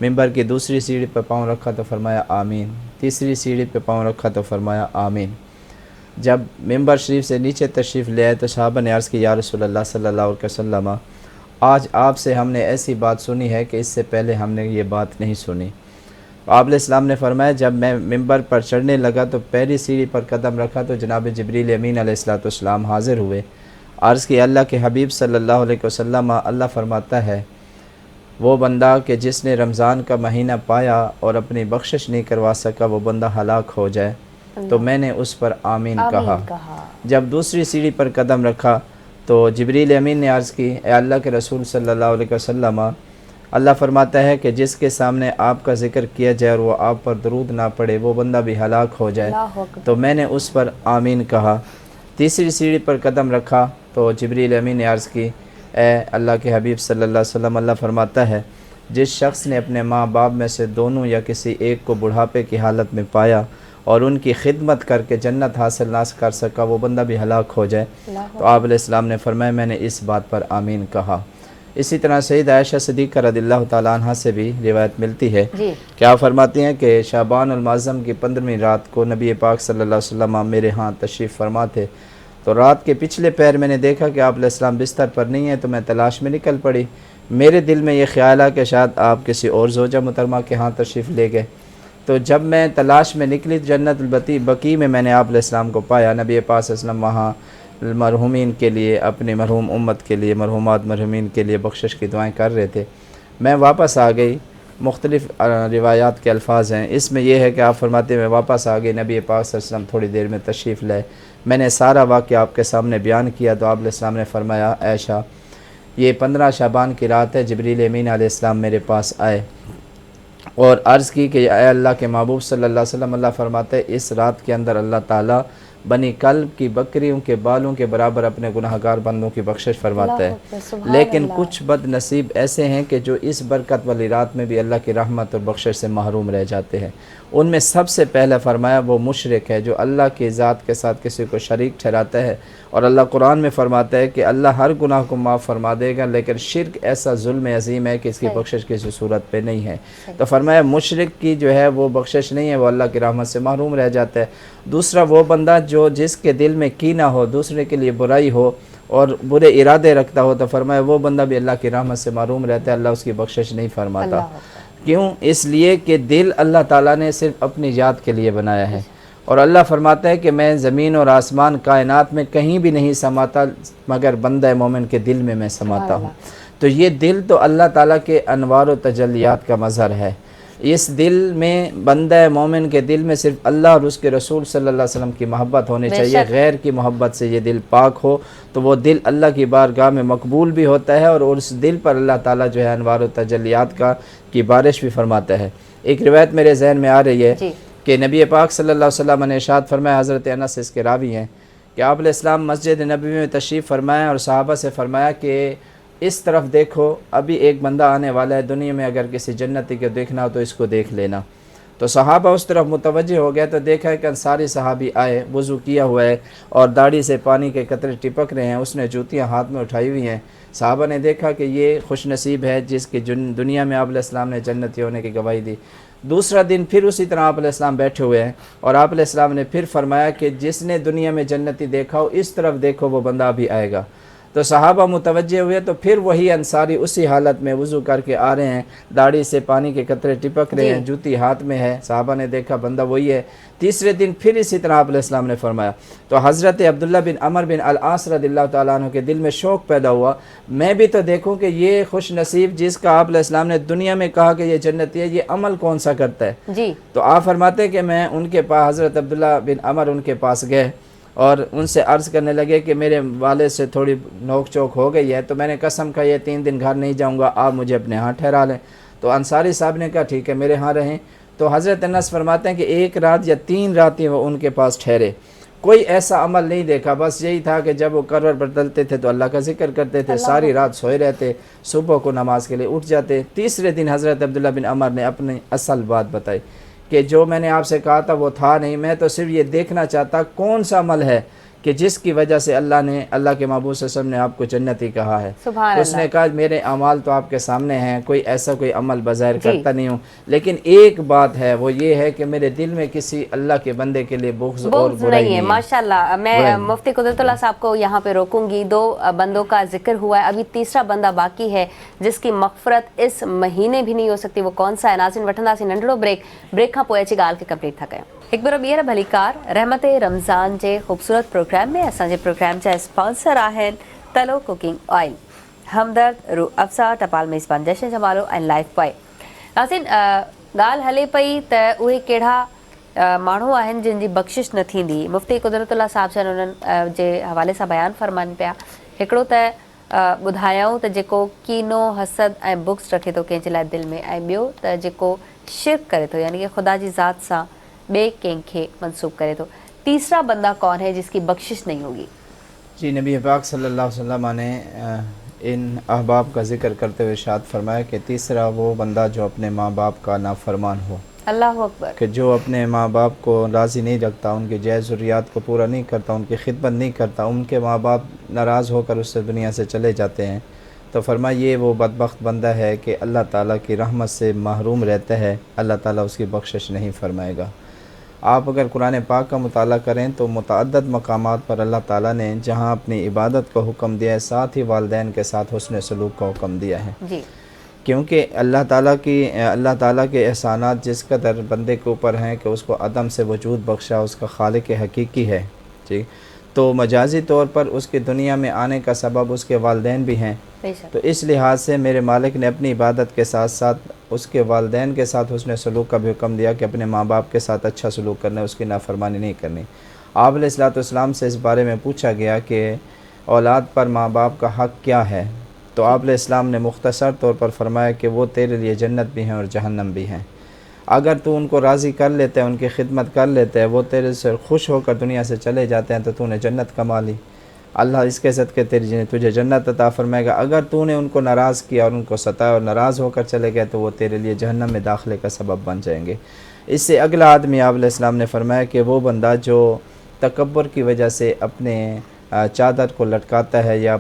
मिंबर की दूसरी सीढ़ी पर पाँव रखा तो फरमाया आमीन तीसरी सीढ़ी पर पाँव रखा तो फरमाया आमीन जब मिंबर शरीफ से नीचे तशरीफ़ ले आए तो साहबा ने अर्ज़ की या रसूलल्लाह सल्लल्लाहु अलैहि वसल्लम आज आपसे हमने ऐसी बात सुनी है कि इससे पहले हमने ये बात नहीं सुनी आप अलैहिस्सलाम ने फरमाया जब मैं मिंबर पर चढ़ने लगा तो पहली सीढ़ी पर कदम रखा तो जनाब जिब्रील अमीन अलैहिस्सलाम हाज़िर हुए अर्ज़ की अल्लाह के हबीब सल्लल्लाहु अलैहि वसल्लम अल्लाह फरमाता है वो बंदा कि जिसने रमज़ान का महीना पाया और अपनी बख्शिश नहीं करवा सका वो बंदा हलाक हो जाए तो मैंने उस पर आमीन कहा जब दूसरी सीढ़ी पर कदम रखा तो जिब्रील अमीन ने अर्ज़ की ए अल्लाह के रसूल सल्लल्लाहु अलैहि वसल्लम अल्लाह फरमाता है कि जिसके सामने आपका ज़िक्र किया जाए और वो आप पर दरूद ना पड़े वो बंदा भी हलाक हो जाए तो मैंने उस पर आमीन कहा तीसरी सीढ़ी पर कदम रखा तो जिब्रील अमीन ने अर्ज़ की ए अल्लाह के हबीब सल्लल्लाहु अलैहि वसल्लम अल्लाह फरमाता है जिस शख्स ने अपने माँ बाप में से दोनों या किसी एक को बुढ़ापे की हालत में पाया और उनकी खिदमत करके जन्नत हासिल ना कर सका वो बंदा भी हलाक हो जाए तो आप अलैहिस्सलाम ने फरमाया मैंने इस बात पर आमीन कहा इसी तरह सईद आयशा सिद्दीक़ा रज़ियल्लाहु ताला अन्हा से भी रिवायत मिलती है क्या फरमाती हैं कि शाबान अल मुअज़्ज़म की 15वीं रात को नबी पाक सल्लल्लाहु अलैहि वसल्लम मेरे यहाँ तशरीफ़ फरमा थे تو رات کے پچھلے پہر میں نے دیکھا کہ آپ علیہ السلام بستر پر نہیں ہیں، تو میں تلاش میں نکل پڑی۔ میرے دل میں یہ خیال آیا کہ شاید آپ کسی اور زوجہ محترمہ کے ہاں تشریف لے گئے۔ تو جب میں تلاش میں نکلی جنت البقیع میں میں نے آپ علیہ السلام کو پایا۔ نبی پاک صلی اللہ علیہ وسلم وہاں مرحومین کے لیے، اپنی مرحوم امت کے لیے، مرحومات مرحومین کے لیے بخشش کی دعائیں کر رہے تھے۔ میں واپس آ گئی، مختلف روایات کے الفاظ ہیں، اس میں یہ ہے کہ آپ فرماتے ہیں میں واپس آ گئی، نبی پاک صلی اللہ علیہ وسلم تھوڑی دیر میں تشریف لائے۔ میں نے سارا واقعہ آپ کے سامنے بیان کیا تو آپ علیہ السلام نے فرمایا عائشہ یہ 15 شعبان کی رات ہے، جبریل امین علیہ السلام میرے پاس آئے اور عرض کی کہ اے اللہ کے محبوب صلی اللہ علیہ وسلم، اللہ فرماتے ہیں اس رات کے اندر اللہ تعالیٰ بنی کلب کی بکریوں کے بالوں کے برابر اپنے گناہگار بندوں کی بخشش فرماتا ہے، لیکن کچھ بد نصیب ایسے ہیں کہ جو اس برکت والی رات میں بھی اللہ کی رحمت اور بخشش سے محروم رہ جاتے ہیں۔ ان میں سب سے پہلے فرمایا وہ مشرک ہے جو اللہ کی ذات کے ساتھ کسی کو شریک ٹھہراتا ہے، اور اللہ قرآن میں فرماتا ہے کہ اللہ ہر گناہ کو معاف فرما دے گا، لیکن شرک ایسا ظلم عظیم ہے کہ اس کی بخشش کسی صورت پہ نہیں ہے۔ تو فرمایا مشرک کی جو ہے وہ بخشش نہیں ہے، وہ اللہ کی رحمت سے محروم رہ جاتا ہے۔ دوسرا وہ بندہ جو جس کے دل میں کینہ ہو، دوسرے کے لیے برائی ہو اور برے ارادے رکھتا ہو، تو فرمایا وہ بندہ بھی اللہ کی رحمت سے محروم رہتا ہے، اللہ اس کی بخشش نہیں فرماتا۔ کیوں؟ اس لیے کہ دل اللہ تعالیٰ نے صرف اپنی ذات کے لیے بنایا ہے، اور اللہ فرماتا ہے کہ میں زمین اور آسمان کائنات میں کہیں بھی نہیں سماتا مگر بندہ مومن کے دل میں سماتا ہوں۔ تو یہ دل تو اللہ تعالیٰ کے انوار و تجلیات کا مظہر ہے۔ اس دل میں بندہ مومن کے دل میں صرف اللہ اور اس کے رسول صلی اللہ علیہ وسلم کی محبت ہونی چاہیے، غیر کی محبت سے یہ دل پاک ہو تو وہ دل اللہ کی بارگاہ میں مقبول بھی ہوتا ہے، اور اس دل پر اللہ تعالیٰ جو ہے انوار و تجلیات کی بارش بھی فرماتا ہے۔ ایک روایت میرے ذہن میں آ رہی ہے کہ نبی پاک صلی اللہ علیہ وسلم نے ارشاد فرمایا، حضرت انس اس کے راوی ہیں، کہ آپ علیہ السلام مسجد نبوی میں تشریف فرمایا اور صحابہ سے فرمایا کہ اس طرف دیکھو، ابھی ایک بندہ آنے والا ہے دنیا میں، اگر کسی جنتی کو دیکھنا ہو تو اس کو دیکھ لینا۔ تو صحابہ اس طرف متوجہ ہو گیا تو دیکھا کہ انصاری صحابی آئے، وضو کیا ہوا ہے اور داڑھی سے پانی کے قطرے ٹپک رہے ہیں، اس نے جوتیاں ہاتھ میں اٹھائی ہوئی ہیں۔ صحابہ نے دیکھا کہ یہ خوش نصیب ہے جس کی دنیا میں آپ علیہ السلام نے جنتی ہونے کی گواہی دی۔ دوسرا دن پھر اسی طرح آپ علیہ السلام بیٹھے ہوئے ہیں اور آپ علیہ السلام نے پھر فرمایا کہ جس نے دنیا میں جنتی دیکھا ہو اس طرف دیکھو، وہ بندہ بھی آئے گا۔ تو صحابہ متوجہ ہوئے تو پھر وہی انصاری اسی حالت میں وضو کر کے آ رہے ہیں، داڑھی سے پانی کے قطرے ٹپک رہے ہیں، جوتی ہاتھ میں ہے، صحابہ نے دیکھا بندہ وہی ہے۔ تیسرے دن پھر اسی طرح آپ علیہ السلام نے فرمایا تو حضرت عبداللہ بن عمر بن العاص رضی اللہ تعالیٰ عنہ کے دل میں شوق پیدا ہوا، میں بھی تو دیکھوں کہ یہ خوش نصیب جس کا آپ علیہ السلام نے دنیا میں کہا کہ یہ جنتی ہے، یہ عمل کون سا کرتا ہے۔ تو آپ فرماتے کہ میں ان کے پاس، حضرت عبداللہ بن عمر ان کے پاس گئے اور ان سے عرض کرنے لگے کہ میرے والد سے تھوڑی نوک چوک ہو گئی ہے، تو میں نے قسم کھائی ہے 3 دن گھر نہیں جاؤں گا، آپ مجھے اپنے ہاں ٹھہرا لیں۔ تو انصاری صاحب نے کہا ٹھیک ہے میرے ہاں رہیں۔ تو حضرت انس فرماتے ہیں کہ 1 رات یا 3 راتیں وہ ان کے پاس ٹھہرے، کوئی ایسا عمل نہیں دیکھا، بس یہی تھا کہ جب وہ کروٹ بدلتے تھے تو اللہ کا ذکر کرتے تھے، ساری رات سوئے رہتے، صبح کو نماز کے لیے اٹھ جاتے۔ تیسرے دن حضرت عبداللہ بن عمر نے اپنی اصل بات بتائی کہ جو میں نے آپ سے کہا تھا وہ تھا نہیں، میں تو صرف یہ دیکھنا چاہتا کون سا عمل ہے کہ جس کی وجہ سے اللہ کے محبوب صلی اللہ علیہ وسلم نے آپ کو جنتی کہا ہے۔ تو اس نے کہا میرے اعمال تو آپ کے سامنے ہیں، کوئی عمل بظاہر کرتا نہیں ہوں، لیکن ایک بات ہے وہ یہ ہے کہ میرے دل میں کسی اللہ کے بندے کے لیے بغض اور برائی نہیں ہے۔ ماشاءاللہ، میں مفتی قدرت اللہ صاحب کو یہاں پہ روکوں گی۔ 2 بندوں کا ذکر ہوا ہے، ابھی تیسرا بندہ باقی ہے جس کی مغفرت اس مہینے بھی نہیں ہو سکتی، وہ کون سا ہے؟ ناظرین وٹھندا سی ننڈڑو بریک کھاں पोइ अची ॻाल्हि खे कंप्लीट था कयूं। हिकु भेरो ॿीहर भलीकार रहमत रमज़ान जे ख़ूबसूरत प्रोग्राम में असांजे प्रोग्राम जा स्पॉन्सर आहिनि तलो कुकिंग ऑयल, हमदर्द रूह अफ़सा, टपाल मेज़बान जशन जमालो ऐं लाइफ बॉय। नाज़रीन, ॻाल्हि हले पई त उहे कहिड़ा माण्हू आहिनि जिन जी बख़्शिश न थींदी। मुफ्ती कुदरतुल्लाह साहिब जन उन्हनि जे हवाले सां बयानु फ़रमाइनि पिया। हिकिड़ो त ॿुधायूं त जेको कीनो हसद ऐं बुक्स रखे थो कंहिंजे लाइ दिलि में, ऐं ॿियो त जेको शिरक करे थो यानी कि खुदा जी ज़ात सां बे कंहिंखे मंसूब करे तो। तीसरा बंदा कौन है जिसकी बख्शिश नहीं होगी? जी, नबी पाक सल्लल्लाहु अलैहि वसल्लम ने इन अहबाब का जिक्र करते हुए इरशाद फरमाया कि तीसरा वो बंदा जो अपने माँ बाप का नाफरमान हो। अल्लाह अकबर। कि जो अपने माँ बाप को राज़ी नहीं रखता, उनकी जायज़ ज़रूरियात को पूरा नहीं करता, उनकी खिदमत नहीं करता, उनके माँ बाप नाराज़ होकर उससे दुनिया से चले जाते हैं, तो फरमाया ये वो बदबख्त बंदा है कि अल्लाह ताला की रहमत से महरूम रहता है, अल्लाह ताला उसकी बख्शिश नहीं फरमाएगा। آپ اگر قرآن پاک کا مطالعہ کریں تو متعدد مقامات پر اللہ تعالیٰ نے جہاں اپنی عبادت کا حکم دیا ہے ساتھ ہی والدین کے ساتھ حسن سلوک کا حکم دیا ہے، جی کیونکہ اللہ تعالیٰ کے احسانات جس قدر بندے کے اوپر ہیں کہ اس کو عدم سے وجود بخشا، اس کا خالق حقیقی ہے جی، تو مجازی طور پر اس کی دنیا میں آنے کا سبب اس کے والدین بھی ہیں، بے شک تو اس لحاظ سے میرے مالک نے اپنی عبادت کے ساتھ ساتھ اس کے والدین کے ساتھ حسن سلوک کا بھی حکم دیا کہ اپنے ماں باپ کے ساتھ اچھا سلوک کرنا ہے، اس کی نافرمانی نہیں کرنی۔ آپ علیہ الصلوۃ والسلام سے اس بارے میں پوچھا گیا کہ اولاد پر ماں باپ کا حق کیا ہے، تو آپ علیہ السلام نے مختصر طور پر فرمایا کہ وہ تیرے لیے جنت بھی ہیں اور جہنم بھی ہیں۔ اگر تو ان کو راضی کر لیتے ہے، ان کی خدمت کر لیتے ہے، وہ تیرے سے خوش ہو کر دنیا سے چلے جاتے ہیں، تو نے جنت کما لی، اللہ اس کے صدقے تجھے جنت عطا فرمائے گا۔ اگر تو نے ان کو ناراض کیا اور ان کو ستایا اور ناراض ہو کر چلے گئے تو وہ تیرے لیے جہنم میں داخلے کا سبب بن جائیں گے۔ اس سے اگلا آدمی آپ علیہ السلام نے فرمایا کہ وہ بندہ جو تکبر کی وجہ سے اپنے چادر کو لٹکاتا ہے یا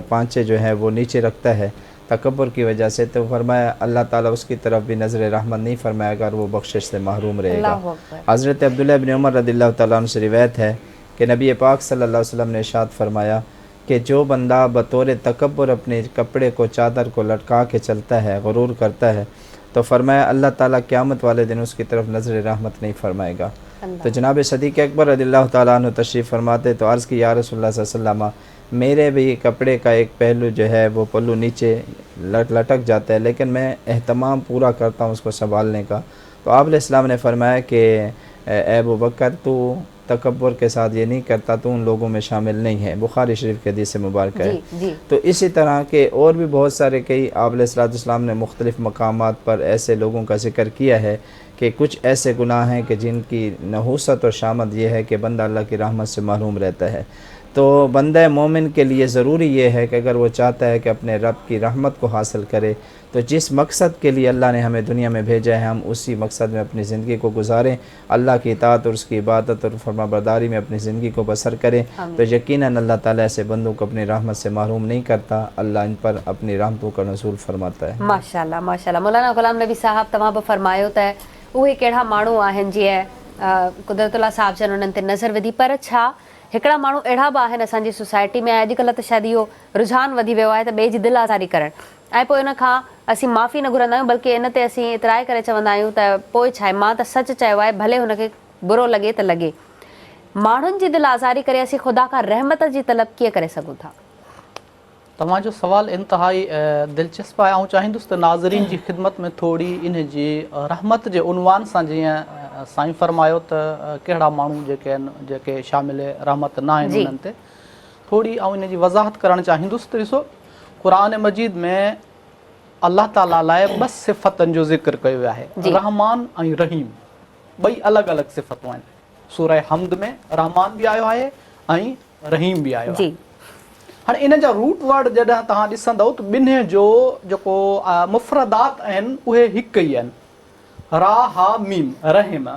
پانچے جو ہے وہ نیچے رکھتا ہے تکبر کی وجہ سے، تو فرمایا اللہ تعالیٰ اس کی طرف بھی نظر رحمت نہیں فرمائے گا اور وہ بخشش سے محروم رہے گا۔ اللہ اکبر۔ حضرت عبداللہ بن عمر رضی اللہ تعالیٰ عنہ سے روایت ہے کہ نبی پاک صلی اللہ علیہ وسلم نے ارشاد فرمایا کہ جو بندہ بطور تکبر اپنے کپڑے کو چادر کو لٹکا کے چلتا ہے، غرور کرتا ہے، تو فرمایا اللہ تعالیٰ قیامت والے دن اس کی طرف نظر رحمت نہیں فرمائے گا۔ تو جناب صدیق اکبر رضی اللہ تعالیٰ عنہ تشریف فرماتے تو عرض کی یا رسول اللہ صلی اللہ علیہ وسلم، میرے بھی کپڑے کا ایک پہلو جو ہے وہ پلو نیچے لٹک جاتا ہے، لیکن میں اہتمام پورا کرتا ہوں اس کو سنبھالنے کا۔ تو آپ علیہ السلام نے فرمایا کہ اے ابو بکر، تو تکبر کے ساتھ یہ نہیں کرتا، تو ان لوگوں میں شامل نہیں ہے۔ بخاری شریف کے حدیث مبارکہ ہے۔ جی تو اسی طرح کے اور بھی بہت سارے کئی آپ علیہ السلام نے مختلف مقامات پر ایسے لوگوں کا ذکر کیا ہے کہ کچھ ایسے گناہ ہیں کہ جن کی نحوست اور شامت یہ ہے کہ بندہ اللہ کی رحمت سے محروم رہتا ہے۔ تو بندہ مومن کے لیے ضروری یہ ہے کہ اگر وہ چاہتا ہے کہ اپنے رب کی رحمت کو حاصل کرے تو جس مقصد کے لیے اللہ نے ہمیں دنیا میں بھیجا ہے ہم اسی مقصد میں اپنی زندگی کو گزاریں، اللہ کی اطاعت اور اس کی عبادت اور فرما برداری میں اپنی زندگی کو بسر کریں، تو یقیناً اللہ تعالیٰ ایسے بندوں کو اپنی رحمت سے محروم نہیں کرتا، اللہ ان پر اپنی رحمتوں کا نزول فرماتا ہے۔ ماشاءاللہ ماشاءاللہ۔ مولانا غلام نبی صاحب तव्हां बि फरमायो त उहे कहिड़ा माण्हू आहिनि जीअं कुदरत अल्लाह साहिब जन उन्हनि ते नज़र विधी, पर छा हिकिड़ा माण्हू अहिड़ा बि आहिनि असांजी सोसाइटी में, अॼुकल्ह त शायदि इहो रुझान वधी वियो आहे त ॿिए जी दिलि आज़ारी करणु, ऐं पोइ इन खां असीं माफ़ी न घुरंदा आहियूं, बल्कि इन ते असीं इतराए करे चवंदा आहियूं त पोइ छा आहे, मां त सच चयो आहे, भले हुनखे बुरो लॻे त लॻे। माण्हुनि जी दिलि आज़ारी करे असीं ख़ुदा खां रहमत जी तलब कीअं करे सघूं था? तव्हांजो सुवाल इंतिहाई दिलचस्प आहे। ऐं चाहींदुसि त नाज़रीन जी ख़िदमत में थोरी इन जी रहमत जे उनवान सां जीअं साईं फरमायो त कहिड़ा माण्हू जेके आहिनि जेके शामिल रहमत न आहिनि उन्हनि ते, थोरी ऐं इन जी वज़ाहत करणु चाहींदुसि त ॾिसो क़ुर मजीद में अल्लाह ताला लाइ ॿ सिफ़तनि जो ज़िक्र कयो वियो आहे, रहमान ऐं रहीम, ॿई अलॻि अलॻि सिफ़तूं आहिनि। सूरह हमद में रहमान बि आयो आहे ऐं रहीम बि आयो आहे। हाणे इन जा रूट वर्ड जॾहिं तव्हां ॾिसंदव त ॿिन्ही जो जेको मुफ़रदात आहिनि उहे हिकु ई आहिनि, रा हा मीम रहीम।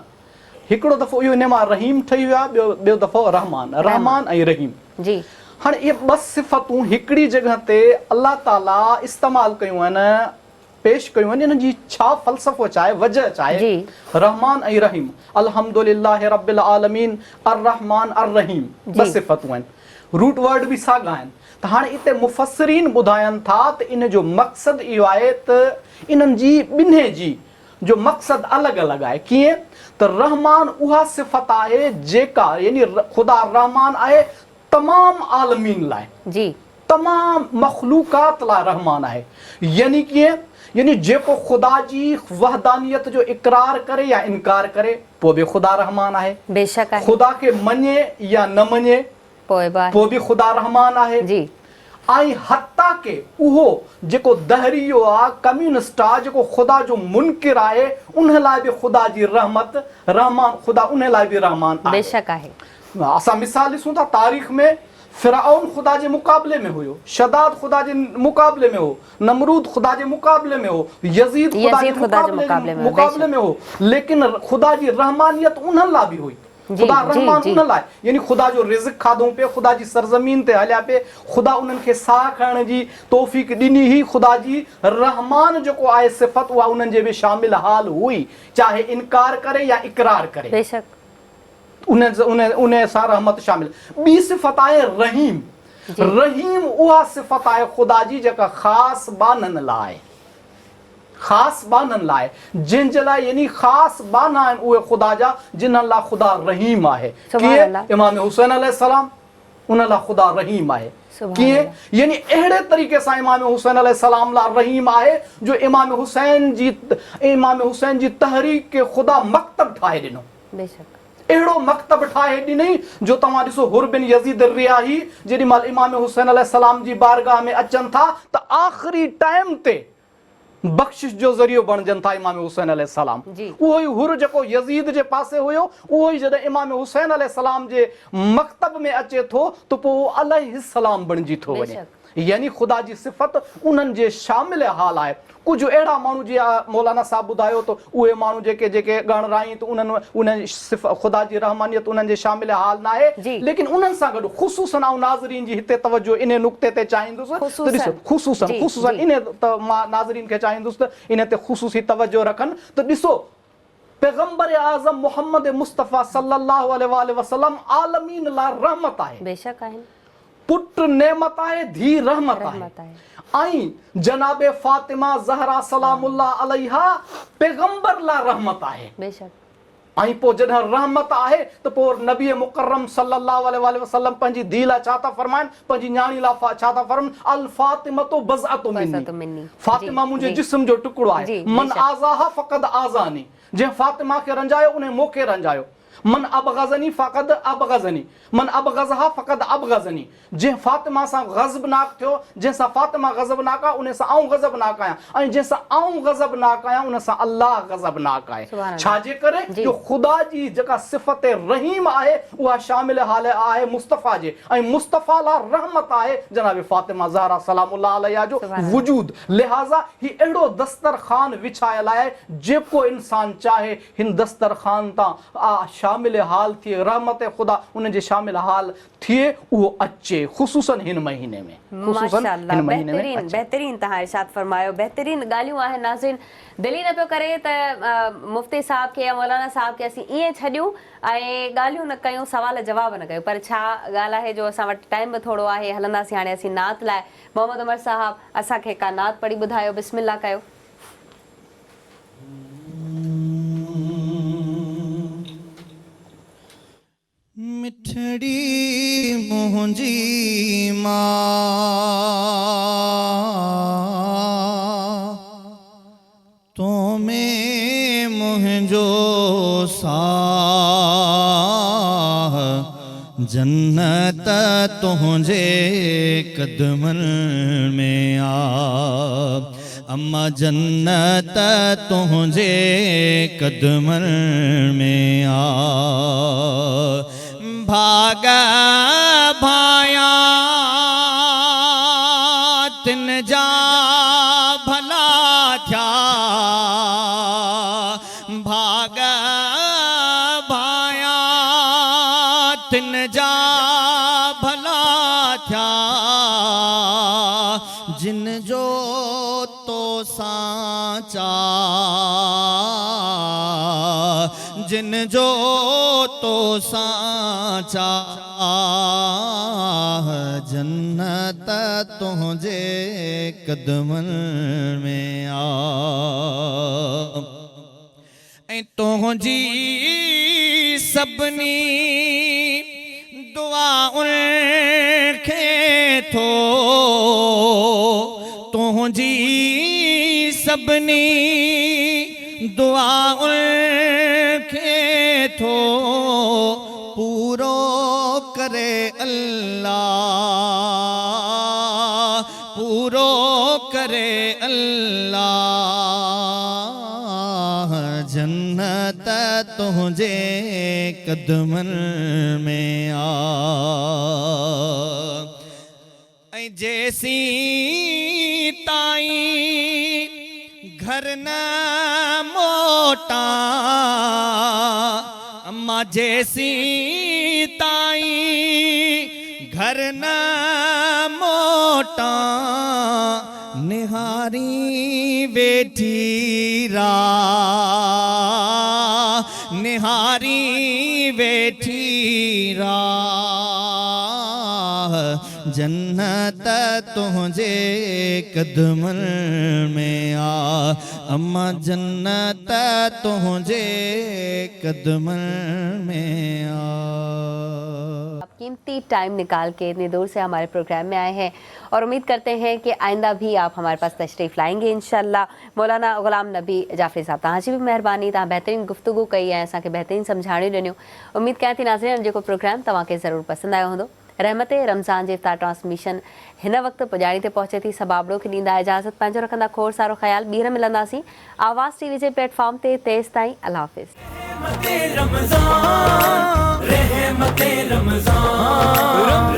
हिकिड़ो दफ़ो इहो इन मां रहीम ठही वियो आहे, ॿियो दफ़ो रहमान ऐं रहीम। जी हाणे इहे ॿ सिफ़तूं हिकिड़ी जॻह ते अल्लाह ताला इस्तेमालु कयूं आहिनि, पेश कयूं आहिनि, इन जी छा फ़लसफ़ो छा आहे, वजह छा आहे? रहमान ऐं रहीम, अल्हम्दुलिल्लाह रब्बिल आलमीन, अर रहमान अर रहीम, ॿ सिफ़तूं आहिनि, रूट वर्ड बि साॻा आहिनि। त हाणे हिते मुफ़स्सिरीन ॿुधाइनि था त इन जो मक़सदु इहो आहे त इन्हनि जी ॿिन्ही जी जो मक़सदु अलॻि अलॻि आहे। कीअं त रहमान उहा सिफ़त आहे जेका यानी ख़ुदा रहमान आहे तमामु आलमीन लाइ, जी तमामु मख़लूक़ात लाइ रहमान आहे। यानी कीअं, यानी जेको ख़ुदा जी वहदानियत जो इक़रार करे या इनकार करे पोइ बि ख़ुदा रहमान आहे, बेशक आहे। ख़ुदा खे मञे या न मञे पोइ बि ख़ुदा रहमान आहे। जी ऐं हता के उहो जेको दहरियो आहे, कम्युनिस्ट आहे, जेको ख़ुदा जो मुनकिर आहे, उन लाइ बि ख़ुदा जी रहमत रहमान, ख़ुदा उन लाइ बि रहमान आहे, बेशक आहे। असां मिसाल ॾिसूं था तारीख़ में, फ़िरऔन ख़ुदा जे मुक़ाबले में हुयो, शदाद ख़ुदा जे मुक़ाबले में हो, नमरूद ख़ुदा जे मुक़ाबले में हो, यज़ीद ख़ुदा जे मुक़ाबले में हो, लेकिन ख़ुदा जी रहमानियत उन्हनि लाइ बि हुई, ख़ुदा रहमान उन लाइ, यानी ख़ुदा जो रिज़्क़ खाधो पे, ख़ुदा जी सरज़मीन ते हलिया पे, ख़ुदा उन्हनि खे साह खणण जी तौफ़ीक़ ॾिनी ही, ख़ुदा जी रहमान जेको आहे सिफ़त उहा उन्हनि जे बि शामिल हाल हुई, चाहे इनकार करे या इक़रार करे। बेशक उन्हें सां रहमत शामिल। ॿी सिफ़त आहे रहीम। रहीम उहा सिफ़त आहे ख़ुदा जी जेका ख़ासि बाननि लाइ, ख़ासि बाननि लाइ, जंहिंजे लाइ यानी ख़ासि बाना आहिनि उहे ख़ुदा जा, जिन्हनि लाइ ख़ुदा रहीम आहे। कीअं? इमाम हुसैन अलैहिस्सलाम, उन लाइ ख़ुदा रहीम आहे। कीअं? यानी अहिड़े तरीक़े सां इमाम हुसैन अलैहिस्सलाम लाइ रहीम आहे जो इमाम हुसैन जी तहरीक खे ख़ुदा मकतब ठाहे ॾिनो। अहिड़ो मकतब ठाहे ॾिनई जो तव्हां ॾिसो हुर बिन यज़ीद रियाही जेॾी महिल इमाम हुसैन अलैहिस्सलाम जी बारगाह में अचनि था त आख़िरी टाइम ते बख़्शिश जो ज़रियो बणजनि था इमाम हुसैन अलैहिस्सलाम। उहो ई हुर जेको यज़ीद जे पासे हुयो, उहो ई जॾहिं इमाम हुसैन अलैहिस्सलाम जे मकतब में अचे थो त पोइ उहो अलैहिस्सलाम बणिजी थो वञे। यानी ख़ुदा जी सिफ़त उन्हनि जे शामिल हाल आहे। कुझु अहिड़ा माण्हू जीअं मौलाना साहब ॿुधायो त उहे माण्हू जेके ॻणराई त उन्हनि ख़ुदा जी रहमानियत उन्हनि जे शामिल हाल न आहे, लेकिन उन्हनि सां गॾु ख़ुसूसन ऐं नाज़रीन जी हिते तवजो इन नुक़्ते ते चाहींदुसि त ॾिसो ख़ुसूसन इन त मां नाज़रीन खे चाहींदुसि त इन ते ख़ुसूसी तवजो रखनि त ॾिसो पैगंबर आज़म मोहम्मद मुस्तफ़ा सल्लल्लाहु अलैहि वसल्लम आलमीन लाइ रहमत आहे। बेशक आहे। पुट नेमत आहे, धी रहमत आहे। ऐं जनाबे फातिमा ज़हरा सलामुल्लाह अलैहा पैगंबर लाइ रहमत आहे। बेशक। ऐं पोइ जॾहिं रहमत आहे त पोइ नबी मुकर्रम सल्लल्लाहु अलैहि वसल्लम पंहिंजी धी लाइ छा था फरमाइनि, पंहिंजी न्याणी लाइ छा था फरमाइनि, अल फातिमतु बज़अतु मिन्नी, फातिमा मुंहिंजे जिस्म जो टुकड़ो आहे। मन आज़ाहा फ़क़द आज़ानी, जंहिं फातिमा खे रंजायो उन मूंखे रंजायो। मन अबग़ज़नी फ़क़द अबग़ज़नी, मन अबग़ज़हा फ़क़द अबग़ज़नी, जंहिं फातिमा सां ग़ज़बनाक थियो, जंहिंसां फातिमा ग़ज़बनाक आहे उन सां आऊं ग़ज़बनाक आहियां, ऐं जंहिंसां आऊं ग़ज़बनाक आहियां उन सां अल्लाह ग़ज़बनाक आहे। छाजे करे? जो ख़ुदा जी जेका सिफ़त रहीम आहे उहा शामिल हाल आहे मुस्तफ़ा जे, ऐं मुस्तफ़ा लाइ रहमत आहे जनाब फातिमा ज़हरा सलामुल्लाह अलैहा जो वजूद। लिहाज़ा ही अहिड़ो दस्तरखान विछायल आहे जेको इंसान चाहे हिन दस्तरखान तां शामिल हाल थिए, रहमत ख़ुदा उन जे शामिल हाल थिए, उहो अचे ख़ुसूसन हिन महीने में। माशाअल्लाह, बेहतरीन तव्हां इरशाद फरमायो, बेहतरीन ॻाल्हियूं आहिनि। नाज़रीन, दिलि न पियो करे त मुफ़्ती साहब खे या मौलाना साहब खे असीं ईअं छॾियूं ऐं ॻाल्हियूं न कयूं, सवाल जवाब न कयूं, पर छा ॻाल्हि आहे जो असां वटि टाइम बि थोरो आहे। हलंदासीं हाणे असीं नात लाइ। मोहम्मद उमर साहब असांखे का नात पढ़ी ॿुधायो, बिस्मिल्लाह कयो। मिठड़ी मुंहिंजी मां तो में मुंहिंजो साह, जन्नत तुंहिंजे कदमनि में आ, अम्मा जन्नत तुंहिंजे कदमनि में आ। भाग भाया तिन जा भला थिया, भाग भाया तिन जा भला थिया, जिन जो तो सांचा, जिन जो तो सांचा, जन्नत तुंहिंजे कदमनि में आ, ऐं तुंहिंजी सभिनी दुआउनि खे थो, तुंहिंजी सभिनी दुआउनि खे थो पूरो करे अल्लाह, पूरो करे अल्लाह, जन्नत तुंहिंजे कदमनि में आ, ऐं जेसी ताईं घर न मोटा, अम्मा जेसी ताईं घर न मोटा, निहारी वेठी रा, निहारी वेठी राह जन्नत तुझे कदमन में आ अम्मा जन्नत तुझे कदमन में आ। आप कीमती टाइम निकाल के इतनी दूर से हमारे प्रोग्राम में आए हैं और उम्मीद करते हैं कि आइंदा भी आप हमारे पास तशरीफ़ लाएंगे इंशाल्लाह। मौलाना ग़ुलाम नबी जाफ़री साहब तव्हांजी भी महिरबानी, तव्हां बेहतरीन गुफ्तगू कई ऐं असांखे बेहतरीन सम्झाणियूं ॾिनियूं। उम्मीद कयां थी नाज़रीन जेको प्रोग्राम तव्हांखे ज़रूरु पसंदि आयो हूंदो। रहमत रमज़ान जे इफ़्तार ट्रांसमिशन हिन वक़्तु पुॼाणी ते पहुचे थी। सबाबड़ो खे ॾींदा इजाज़त, पंहिंजो रखंदा खोड़ सारो ख़्यालु। ॿीहर मिलंदासीं आवाज़ टीवी जे प्लेटफॉर्म ते। तेसि ताईं अल्लाह हाफ़िज़। रहमते रमज़ान